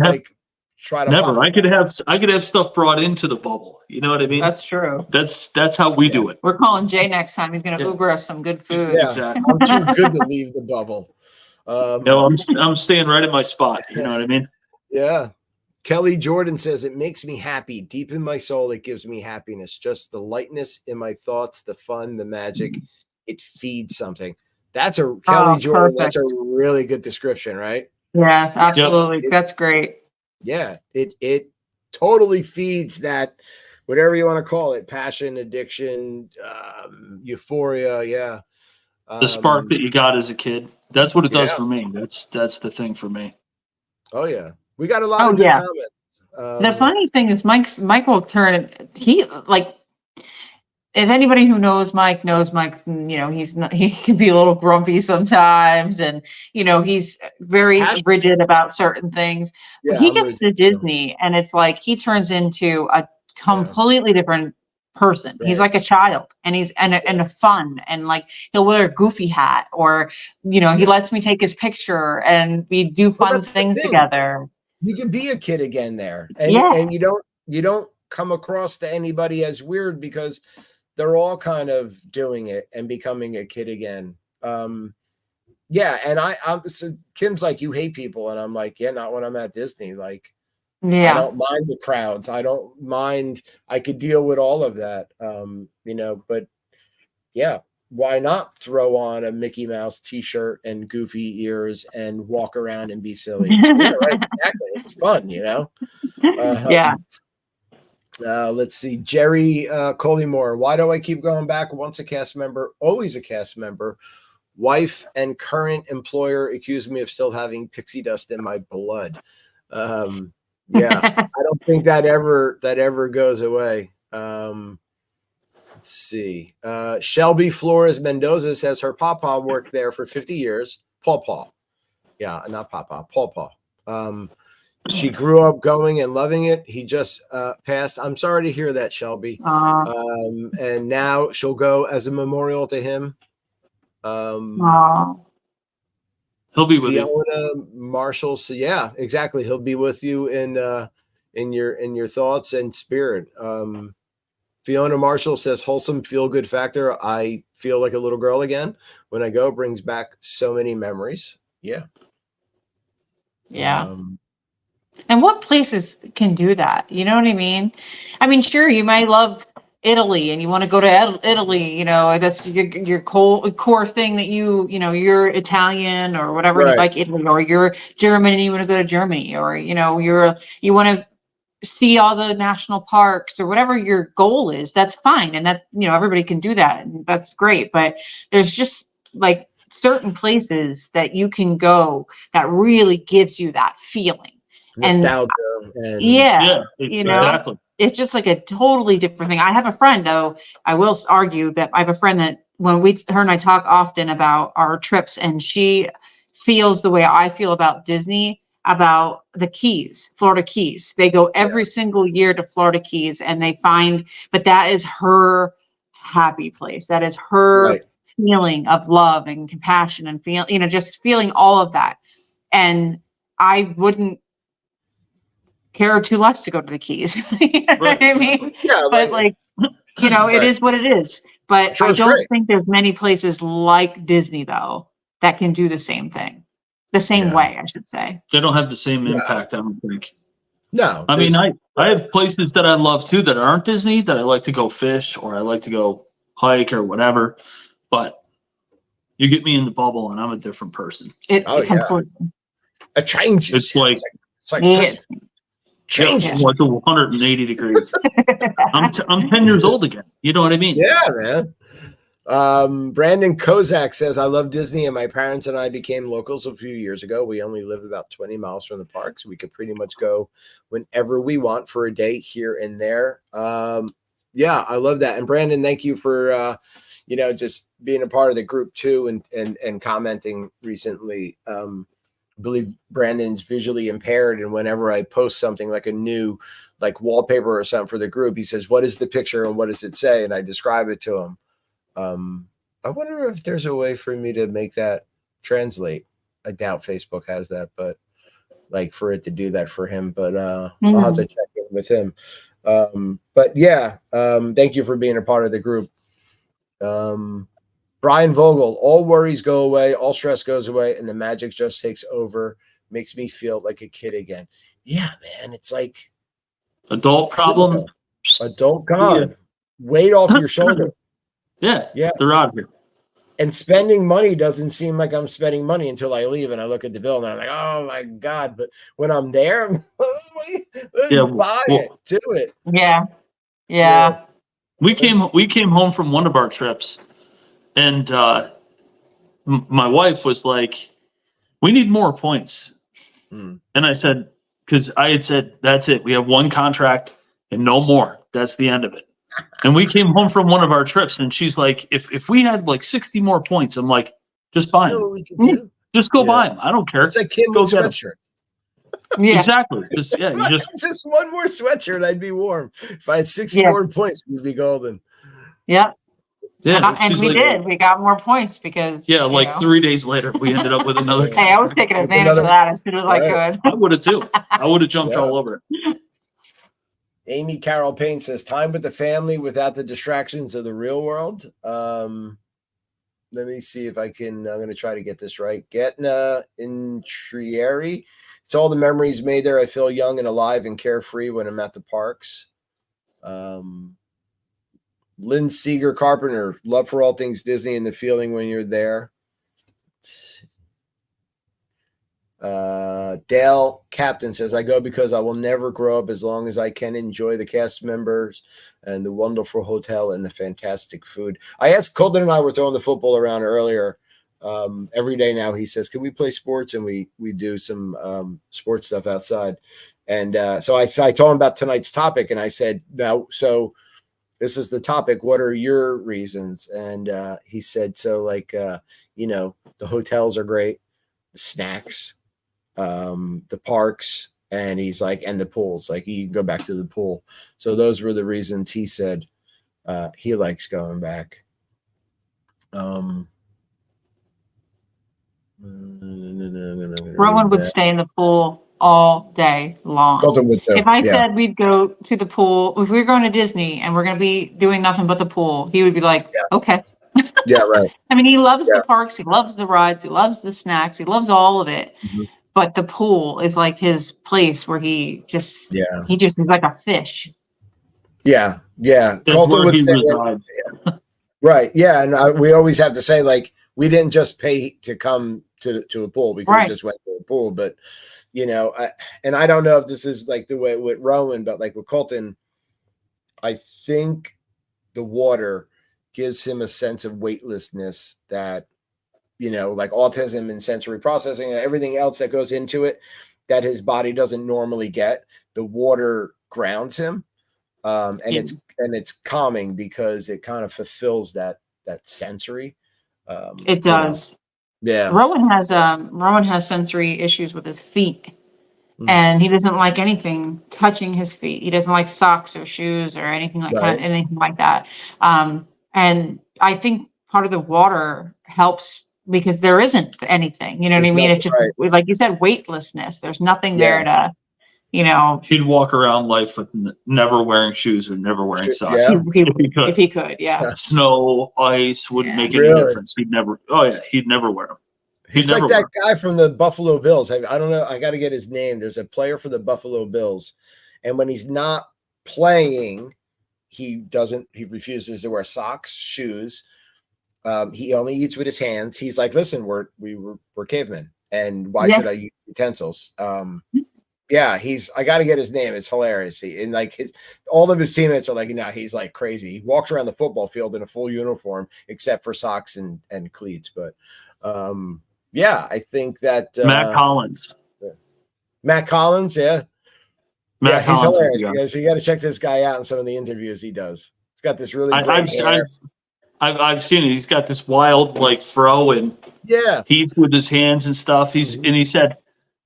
try to? Never. I could have stuff brought into the bubble. You know what I mean? That's true. That's how we do it. We're calling Jay next time. He's going to Uber us some good food. Yeah, exactly. I'm too good to leave the bubble. No, I'm staying right at my spot. You know what I mean? Yeah. Kelly Jordan says, it makes me happy. Deep in my soul, it gives me happiness. Just the lightness in my thoughts, the fun, the magic. It feeds something. That's a Kelly Jordan. Perfect. That's a really good description, right? Yes, absolutely. Yep. That's great. Yeah, it totally feeds that, whatever you want to call it, passion, addiction, euphoria. Yeah. The spark that you got as a kid. That's what it does for me. That's the thing for me. Oh, yeah. We got a lot of good comments. The funny thing is Michael turn, he like, if anybody who knows Mike knows Mike's, he can be a little grumpy sometimes, and he's very rigid about certain things. But he gets to Disney, and it's like he turns into a completely different person. Right. He's like a child, and he's and a fun, and like he'll wear a goofy hat, or he lets me take his picture, and we do fun things together. You can be a kid again there, and you don't come across to anybody as weird because they're all kind of doing it and becoming a kid again. And so Kim's like, you hate people, and I'm like, yeah, not when I'm at Disney. Like, I don't mind the crowds. I don't mind. I could deal with all of that. But yeah, why not throw on a Mickey Mouse T-shirt and goofy ears and walk around and be silly? It's right? Exactly. It's fun, Yeah. Let's see. Jerry Collymore. Why do I keep going back? Once a cast member, always a cast member. Wife and current employer accuse me of still having pixie dust in my blood. I don't think that ever goes away. Let's see. Shelby Flores Mendoza says her papa worked there for 50 years. Paw. Yeah, not papa. Paw. She grew up going and loving it. He just passed. I'm sorry to hear that, Shelby. And now she'll go as a memorial to him. He'll be with Fiona Marshall. So yeah, exactly. He'll be with you in your thoughts and spirit. Fiona Marshall says wholesome feel good factor. I feel like a little girl again when I go. Brings back so many memories. Yeah. And what places can do that? You know what I mean? I mean, sure, you might love Italy and you want to go to Italy, that's your core thing that you're Italian or whatever, right. You like Italy, or you're German and you want to go to Germany, or, you want to see all the national parks or whatever your goal is. That's fine. And that, everybody can do that. And that's great. But there's just like certain places that you can go that really gives you that feeling. Nostalgia. Exactly. It's just like a totally different thing. I have a friend, though, I will argue that I have a friend that when her and I talk often about our trips, and she feels the way I feel about Disney, about the Keys, Florida Keys. They go every single year to Florida Keys, and but that is her happy place. That is her feeling of love and compassion and just feeling all of that. And I wouldn't care too much to go to the Keys. You know what I mean? Yeah, but it is what it is. But I don't think there's many places like Disney, though, that can do the same thing. The same way, I should say. They don't have the same impact, I don't think. No. I mean, I have places that I love too that aren't Disney, that I like to go fish or I like to go hike or whatever. But you get me in the bubble and I'm a different person. Completely. A change. It's like changes like 180 degrees. I'm 10 years old again. You know what I mean? Yeah, man. Brandon Kozak says, I love Disney, and my parents and I became locals a few years ago. We only live about 20 miles from the parks. We could pretty much go whenever we want for a day here and there. Yeah, I love that. And Brandon, thank you for just being a part of the group too, and commenting recently. I believe Brandon's visually impaired, and whenever I post something like a new wallpaper or something for the group, he says, what is the picture and what does it say? And I describe it to him. I wonder if there's a way for me to make that translate. I doubt Facebook has that, but for it to do that for him, but I'll have to check in with him. But yeah, thank you for being a part of the group. Brian Vogel, all worries go away, all stress goes away, and the magic just takes over. Makes me feel like a kid again. Yeah, man. It's like adult problems. Adult gone. Weight off your shoulder. Yeah. They're out here. And spending money doesn't seem like I'm spending money until I leave and I look at the bill and I'm like, oh my God. But when I'm there, I'm buy it, do it. Yeah. We came home from one of our trips, and my wife was like, we need more points. And I said, because I had said, that's it. We have one contract and no more. That's the end of it. And we came home from one of our trips, and she's like, if we had like 60 more points, I'm like, just buy You know them. what we could do? Just go buy them. I don't care. It's like Kim Go with get 'em. sweatshirt. Yeah. Exactly. You Just one more sweatshirt, I'd be warm. If I had 60 more points, we'd be golden. Yep. Yeah. And we did. We got more points because 3 days later, we ended up with another. Hey, I was taking advantage of that as soon as I could. I would have too. I would have jumped all over it. Amy Carol Payne says, time with the family without the distractions of the real world. Let me see if I can. I'm going to try to get this right. Getna in Trieri. It's all the memories made there. I feel young and alive and carefree when I'm at the parks. Lynn Seeger Carpenter, love for all things Disney and the feeling when you're there. Dale Captain says, I go because I will never grow up as long as I can enjoy the cast members and the wonderful hotel and the fantastic food. I asked Colton and I were throwing the football around earlier. Every day now he says, can we play sports? And we do some sports stuff outside. And so I told him about tonight's topic, and I said, now, so this is the topic. What are your reasons? And he said, so like, the hotels are great, the snacks, the parks, and he's like, and the pools, like you can go back to the pool. So those were the reasons he said he likes going back. Rowan would stay in the pool all day long. If I said we'd go to the pool, if we were going to Disney and we're going to be doing nothing but the pool, he would be like, okay. Yeah, right. I mean, he loves the parks, he loves the rides, he loves the snacks, he loves all of it. Mm-hmm. But the pool is like his place where he just is like a fish. Yeah, yeah. Colton would say right. Yeah, and we always have to say, like, we didn't just pay to come to a pool because we just went to a pool, but I don't know if this is like the way with Rowan, but like with Colton, I think the water gives him a sense of weightlessness that, like autism and sensory processing and everything else that goes into it that his body doesn't normally get. The water grounds him. And it's calming because it kind of fulfills that sensory. It does. Yeah. Rowan has sensory issues with his feet. And he doesn't like anything touching his feet. He doesn't like socks or shoes or anything like that. And I think part of the water helps because there isn't anything. You know what I mean? It's just like you said, weightlessness. There's nothing there to, He'd walk around life with never wearing shoes or never wearing socks. If he could, yeah. Snow, ice wouldn't make any difference. He'd never wear them. He's like that guy from the Buffalo Bills. I don't know. I got to get his name. There's a player for the Buffalo Bills. And when he's not playing, he refuses to wear socks, shoes. He only eats with his hands. He's like, listen, we're cavemen. And why should I use utensils? I got to get his name. It's hilarious. And like all of his teammates are like, he's like crazy. He walks around the football field in a full uniform, except for socks and cleats. But, I think that Matt Collins. Matt Collins, yeah. Matt he's Collins, hilarious. You got to check this guy out in some of the interviews he does. He's got this really great hair. I've seen it. He's got this wild like fro and he eats with his hands and stuff. And he said,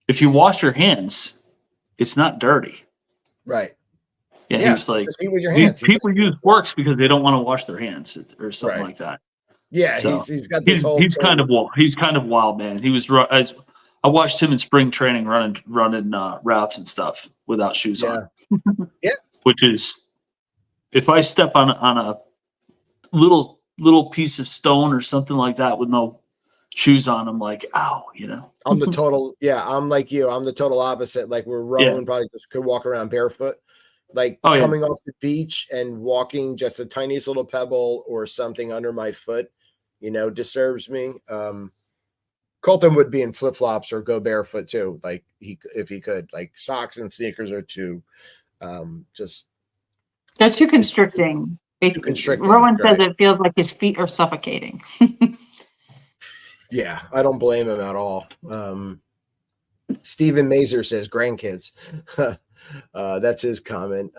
if you wash your hands, it's not dirty. Right. Yeah, he's like, with your hands. People use forks because they don't want to wash their hands or something like that. Yeah, so he's got this whole. He's kind of wild, man. He was. I watched him in spring training running routes and stuff without shoes on. Yeah, which is, if I step on a little piece of stone or something like that with no shoes on, I'm like, ow, I'm the total. Yeah, I'm like you. I'm the total opposite. Like where Rowan probably just could walk around barefoot. Like coming off the beach and walking just the tiniest little pebble or something under my foot, disturbs me. Colton would be in flip-flops or go barefoot too. Like if he could, like socks and sneakers are too, just. That's too constricting. Rowan says it feels like his feet are suffocating. Yeah, I don't blame him at all. Stephen Mazer says grandkids. That's his comment.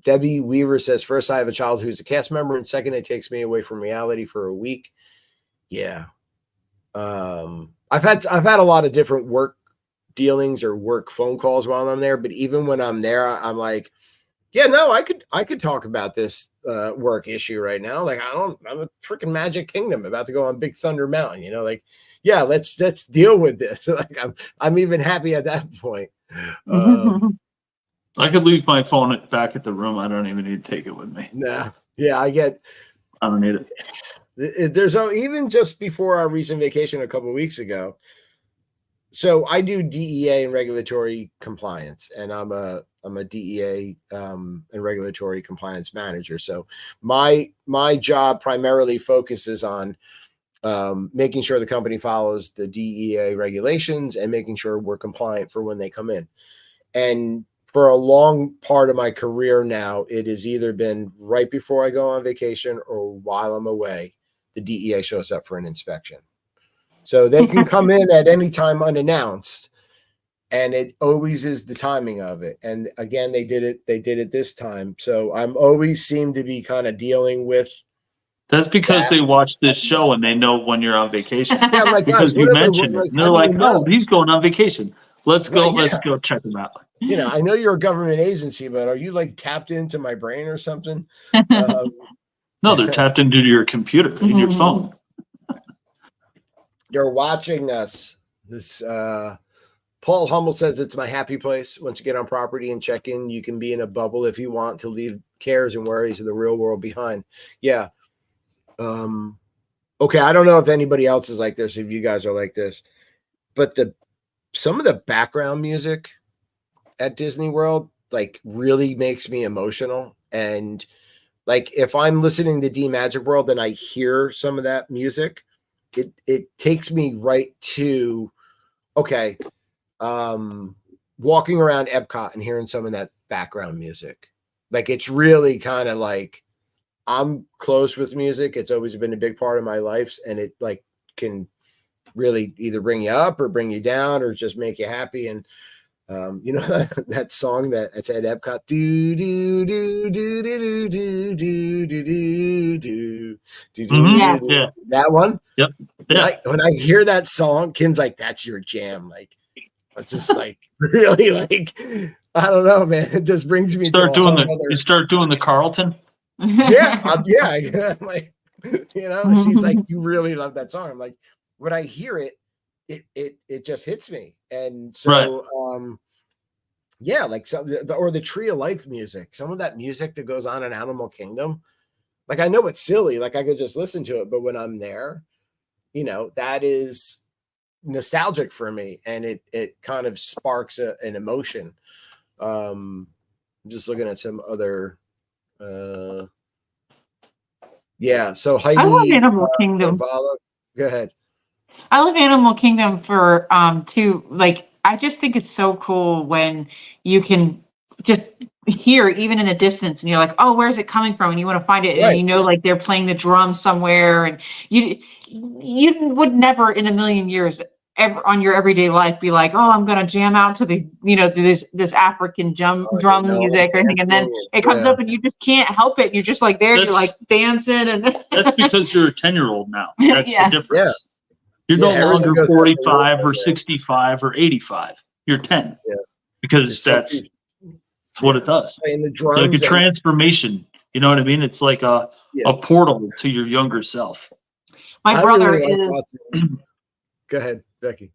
Debbie Weaver says, first, I have a child who's a cast member, and second, it takes me away from reality for a week. Yeah. I've had a lot of different work dealings or work phone calls while I'm there, but even when I'm there, I'm like, yeah, no, I could talk about this work issue right now. Like, I'm a freaking Magic Kingdom about to go on Big Thunder Mountain, like, yeah, let's deal with this. Like, I'm even happy at that point. I could leave my phone back at the room. I don't even need to take it with me. Nah. Yeah, I don't need it. There's even just before our recent vacation a couple of weeks ago. So I do DEA and regulatory compliance, and I'm a DEA and regulatory compliance manager. So my job primarily focuses on making sure the company follows the DEA regulations and making sure we're compliant for when they come in. And for a long part of my career now, it has either been right before I go on vacation or while I'm away, the DEA shows up for an inspection. So they can come in at any time unannounced, and it always is the timing of it. And again, they did it this time. So I'm always seem to be kind of dealing with. That's because they watch this show and they know when you're on vacation. Yeah, I'm like, because you mentioned it. And they're like, oh, he's going on vacation. Let's go. Right, yeah. Let's go check him out. I know you're a government agency, but are you like tapped into my brain or something? No, they're tapped into your computer in your phone. They're watching us. This Paul Hummel says it's my happy place. Once you get on property and check in, you can be in a bubble if you want to leave cares and worries of the real world behind. Yeah. Okay, I don't know if anybody else is like this, if you guys are like this, but some of the background music at Disney World like really makes me emotional. And like if I'm listening to D Magic World and I hear some of that music, it takes me right to walking around Epcot and hearing some of that background music. Like it's really kind of like, I'm close with music. It's always been a big part of my life, and it like can really either bring you up or bring you down or just make you happy. And that song that's at Epcot, do do do do do do do do do do do, that one. Yep. Yeah. When I hear that song, Kim's like, "That's your jam." Like, it's just like really like, I don't know, man. It just brings me You start doing the Carlton. Yeah. I'm like, she's like, you really love that song. I'm like, when I hear it, it just hits me. And so, yeah, like or the Tree of Life music, some of that music that goes on in Animal Kingdom, like I know it's silly, like I could just listen to it, but when I'm there, that is nostalgic for me, and it kind of sparks an emotion. I'm just looking at some other. Yeah, so Heidi, I love Animal Kingdom. Go ahead. I love Animal Kingdom for too. Like, I just think it's so cool when you can just hear even in the distance, and you're like, oh, where's it coming from? And you want to find it, and like they're playing the drum somewhere, and you would never in a million years ever on your everyday life be like, oh, I'm gonna jam out to the this African drum music or anything, and then it comes up and you just can't help it. You're just like there, you're like dancing, and that's because you're a 10-year-old now. That's the difference. Yeah. You're no longer 45 or 65 or 85. You're 10. Yeah. Because that's what it does. It's like a transformation. You know what I mean? It's like a portal to your younger self. My brother is. Go ahead, Becky.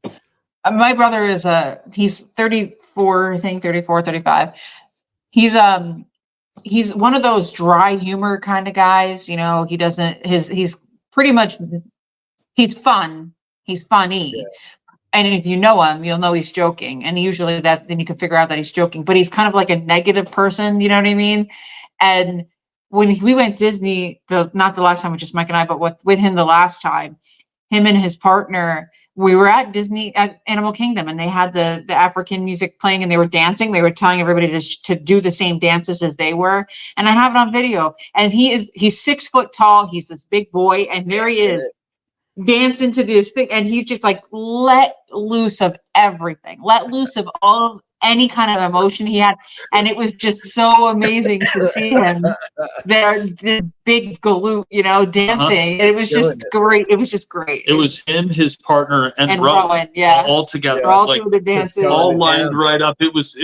My brother is he's 34, I think 34, 35. He's one of those dry humor kind of guys. He doesn't he's pretty much, he's fun. He's funny. Yeah. And if you know him, you'll know he's joking. And usually then you can figure out that he's joking, but he's kind of like a negative person. You know what I mean? And when we went Disney, not the last time with just Mike and I, but with him the last time, him and his partner, we were at Disney at Animal Kingdom, and they had the African music playing, and they were dancing. They were telling everybody to do the same dances as they were. And I have it on video. And he's 6 foot tall. He's this big boy, and there he is. dance into this thing, and he's just like let loose of everything, let loose of all any kind of emotion he had, and it was just so amazing to see him there, the big galoot, dancing. And it was just great. It was just great. It was him, his partner, and Rowan, yeah, all together, all doing the dances, all lined right up. It was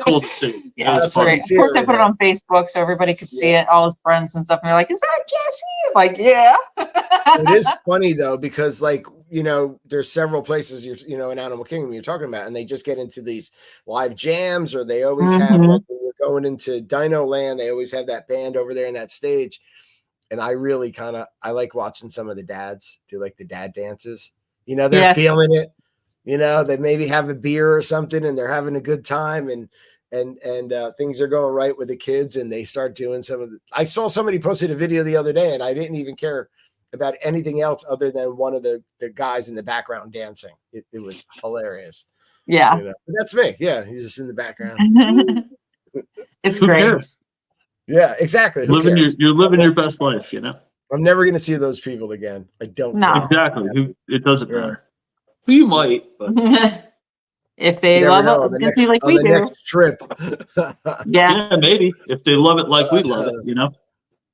cool to see. Yeah, it was great. Of course, I put it on Facebook so everybody could see it, all his friends and stuff. And they're like, "Is that Jesse?" I'm like, yeah. It is funny though, because there's several places in Animal Kingdom you're talking about, and they just get into these live jams, or they always have, like, when you're going into Dino Land, they always have that band over there in that stage. And I really I like watching some of the dads do like the dad dances. They're feeling it. They maybe have a beer or something, and they're having a good time, and things are going right with the kids, and they start doing I saw somebody posted a video the other day, and I didn't even care about anything else other than one of the guys in the background dancing. It was hilarious. Yeah. But that's me. Yeah. He's just in the background. It's great. Yeah, exactly. You're living your best life, I'm never going to see those people again. I don't. No. Exactly. It doesn't matter. Well, you might, but if they love it, Disney like we do. Next trip. Yeah, maybe if they love it like we love it,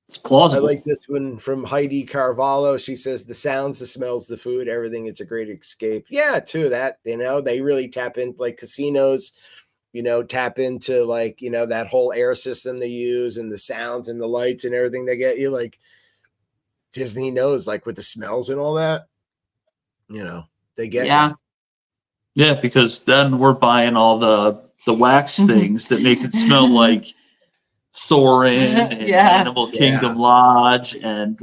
it's plausible. I like this one from Heidi Carvalho. She says the sounds, the smells, the food, everything. It's a great escape. Yeah, too. That they really tap into, like, casinos. Tap into, like, that whole air system they use, and the sounds and the lights and everything they get you. Like, Disney knows, like, with the smells and all that, they get you. Yeah, because then we're buying all the wax things that make it smell like Soarin' and Animal Kingdom Lodge, and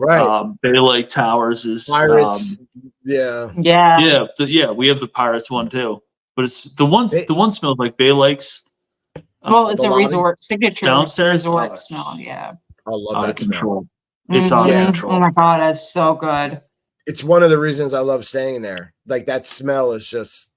Bay Lake Towers is Pirates. We have the Pirates one too. But it's the one smells like Bay Lakes. Well, it's a resort signature downstairs resort smell. Yeah, I love that control. Smell. It's out of control. Oh my god, that's so good. It's one of the reasons I love staying there. Like, that smell is just.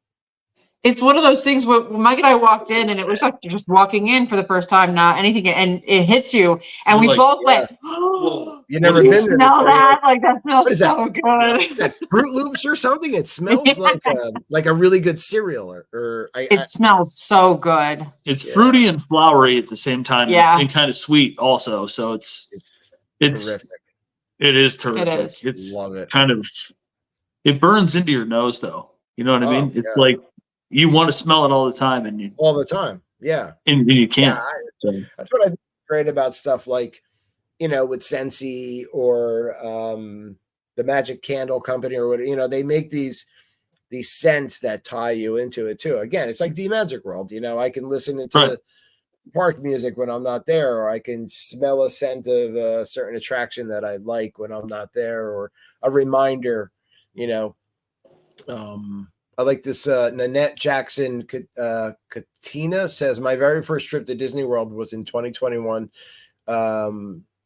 It's one of those things where Mike and I walked in, and it was like you're just walking in for the first time, not anything, and it hits you, and we both went, "Oh, you never been there smell that? Like, that smells so good." Is that Fruit Loops or something? It smells like a really good cereal, it smells so good. It's fruity and flowery at the same time, and kind of sweet also. So it's terrific. It is terrific. It is. It's love it. Kind of, it burns into your nose though. You know what I mean? It's like you want to smell it all the time, and all the time. Yeah. And you can't. That's what I think is great about stuff like, with Scentsy or the Magic Candle Company or whatever. They make these scents that tie you into it too. Again, it's like the Magic World. I can listen to park music when I'm not there, or I can smell a scent of a certain attraction that I like when I'm not there, or a reminder. I like this. Nanette Jackson Katina says, my very first trip to Disney World was in 2021.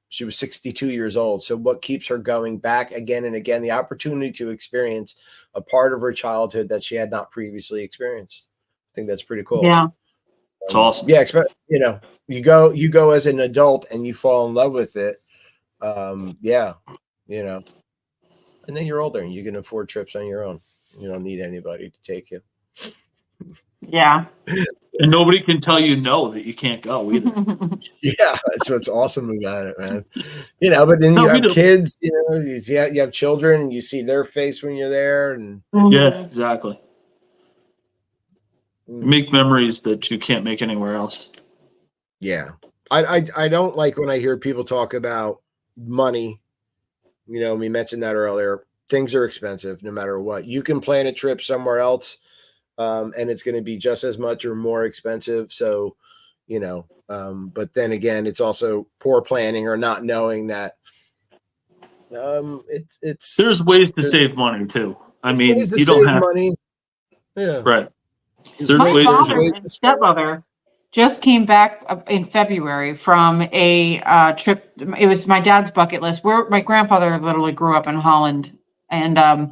She was 62 years old. So what keeps her going back again and again? The opportunity to experience a part of her childhood that she had not previously experienced. I think that's pretty cool. Yeah. It's awesome. Yeah. You go as an adult and you fall in love with it. And then you're older and you can afford trips on your own. You don't need anybody to take you. Yeah. And nobody can tell you no, that you can't go either. Yeah, that's what's awesome about it, man. But then you have kids, you have children, and you see their face when you're there, and yeah, exactly. Make memories that you can't make anywhere else. Yeah. I don't like when I hear people talk about money. We mentioned that earlier. Things are expensive no matter what. You can plan a trip somewhere else, and it's going to be just as much or more expensive. So, but then again, it's also poor planning or not knowing that it's there's ways to save money too. I mean, you don't have money. Yeah. Right. My father and stepmother just came back in February from a trip. It was my dad's bucket list. Where my grandfather literally grew up in Holland. And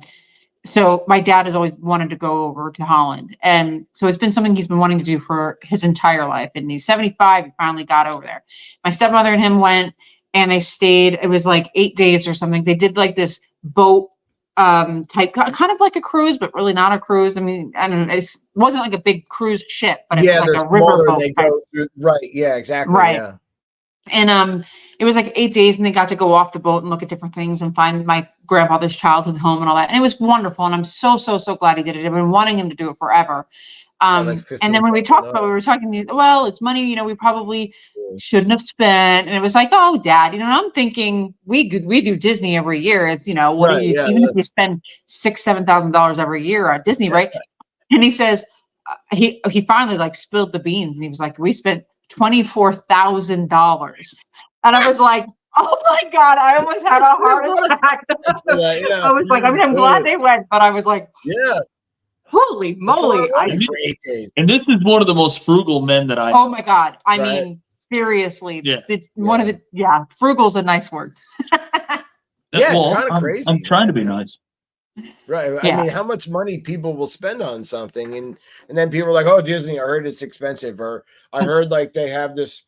so my dad has always wanted to go over to Holland. And so it's been something he's been wanting to do for his entire life. And he's 75. He finally got over there. My stepmother and him went, and they stayed. It was like 8 days or something. They did like this boat type, kind of like a cruise, but really not a cruise. I mean, I don't know. It wasn't like a big cruise ship, but it was like they're a smaller. riverboat They type. go through, right? Yeah, exactly. Right. Yeah. And it was like 8 days, and they got to go off the boat and look at different things and find my grandfather's childhood home and all that. And it was wonderful. And I'm so glad he did it. I've been wanting him to do it forever. Like And then when we talked about, we were talking, well, it's money, we probably shouldn't have spent. And it was like, oh, Dad, I'm thinking we do Disney every year. It's, what do you, even if you spend $6,000-7,000 every year at Disney, right? And he says, he finally like spilled the beans, and he was like, we spent $24,000. And I was like, oh my God, I almost had a heart attack. I was like, I mean, I'm glad they went, but I was like, yeah. Holy moly. And this is one of the most frugal men that I Oh my God. I mean, seriously. Frugal's a nice word. It's kind of crazy. I'm trying to be nice. Right. I mean, how much money people will spend on something, and then people are like, oh, Disney, I heard it's expensive, or I heard like they have this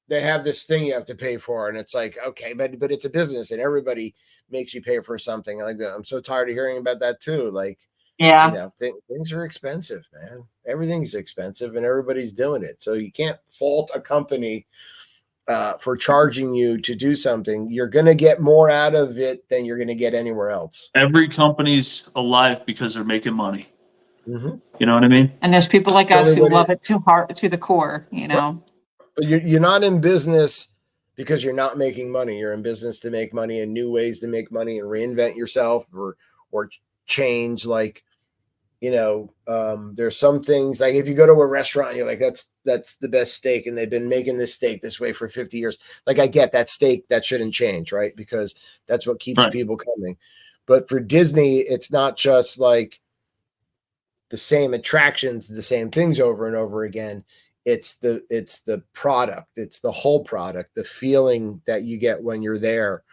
thing you have to pay for, and it's like, okay, but it's a business, and everybody makes you pay for something. Like, I'm so tired of hearing about that too. Like, things are expensive, man. Everything's expensive, and everybody's doing it. So you can't fault a company for charging you to do something. You're going to get more out of it than you're going to get anywhere else. Every company's alive because they're making money. Mm-hmm. You know what I mean? And there's people like us who love it too hard, to the core, Right. But you're not in business because you're not making money. You're in business to make money and new ways to make money and reinvent yourself or change. Like, there's some things, like if you go to a restaurant, you're like, that's the best steak, and they've been making this steak this way for 50 years. Like, I get that steak, that shouldn't change, right? Because that's what keeps people coming. But for Disney, it's not just like the same attractions, the same things over and over again. It's the product, it's the whole product, the feeling that you get when you're there.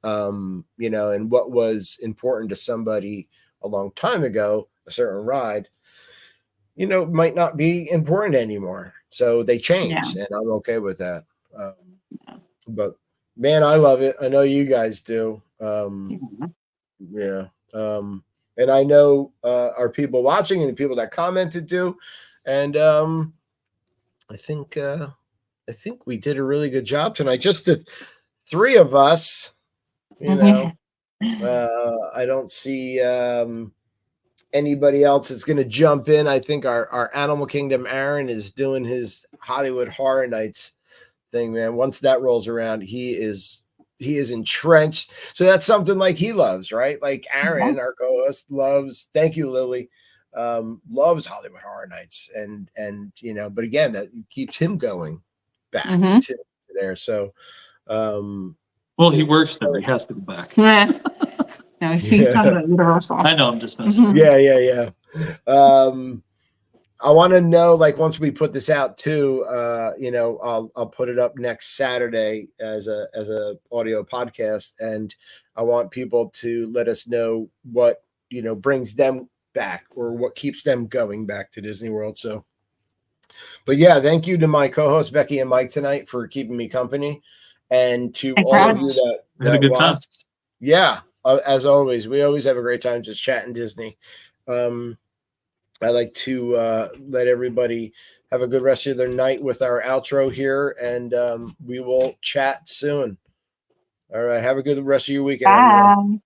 And what was important to somebody a long time ago, a certain ride, might not be important anymore. So they changed, and I'm okay with that. But man, I love it. I know you guys do. And I know our people watching and the people that commented do. And I think we did a really good job tonight. Just the three of us, I don't see anybody else that's going to jump in. I think our Animal Kingdom Aaron is doing his Hollywood Horror Nights thing, man. Once that rolls around, he is entrenched. So that's something like he loves, right? Like Aaron, our co-host, loves. Thank you, Lily. Loves Hollywood Horror Nights, and but again, that keeps him going back to there. So, well, he works there. He has to go back. No, he's kind of universal. I know. I'm just messing. Yeah. I want to know, like, once we put this out too, I'll put it up next Saturday as a audio podcast, and I want people to let us know what brings them back or what keeps them going back to Disney World. So, but yeah, thank you to my co-hosts Becky and Mike tonight for keeping me company, and to all of you that had a good time. Yeah, as always, we always have a great time just chatting Disney. I like to let everybody have a good rest of their night with our outro here, and we will chat soon. All right, have a good rest of your weekend, everyone.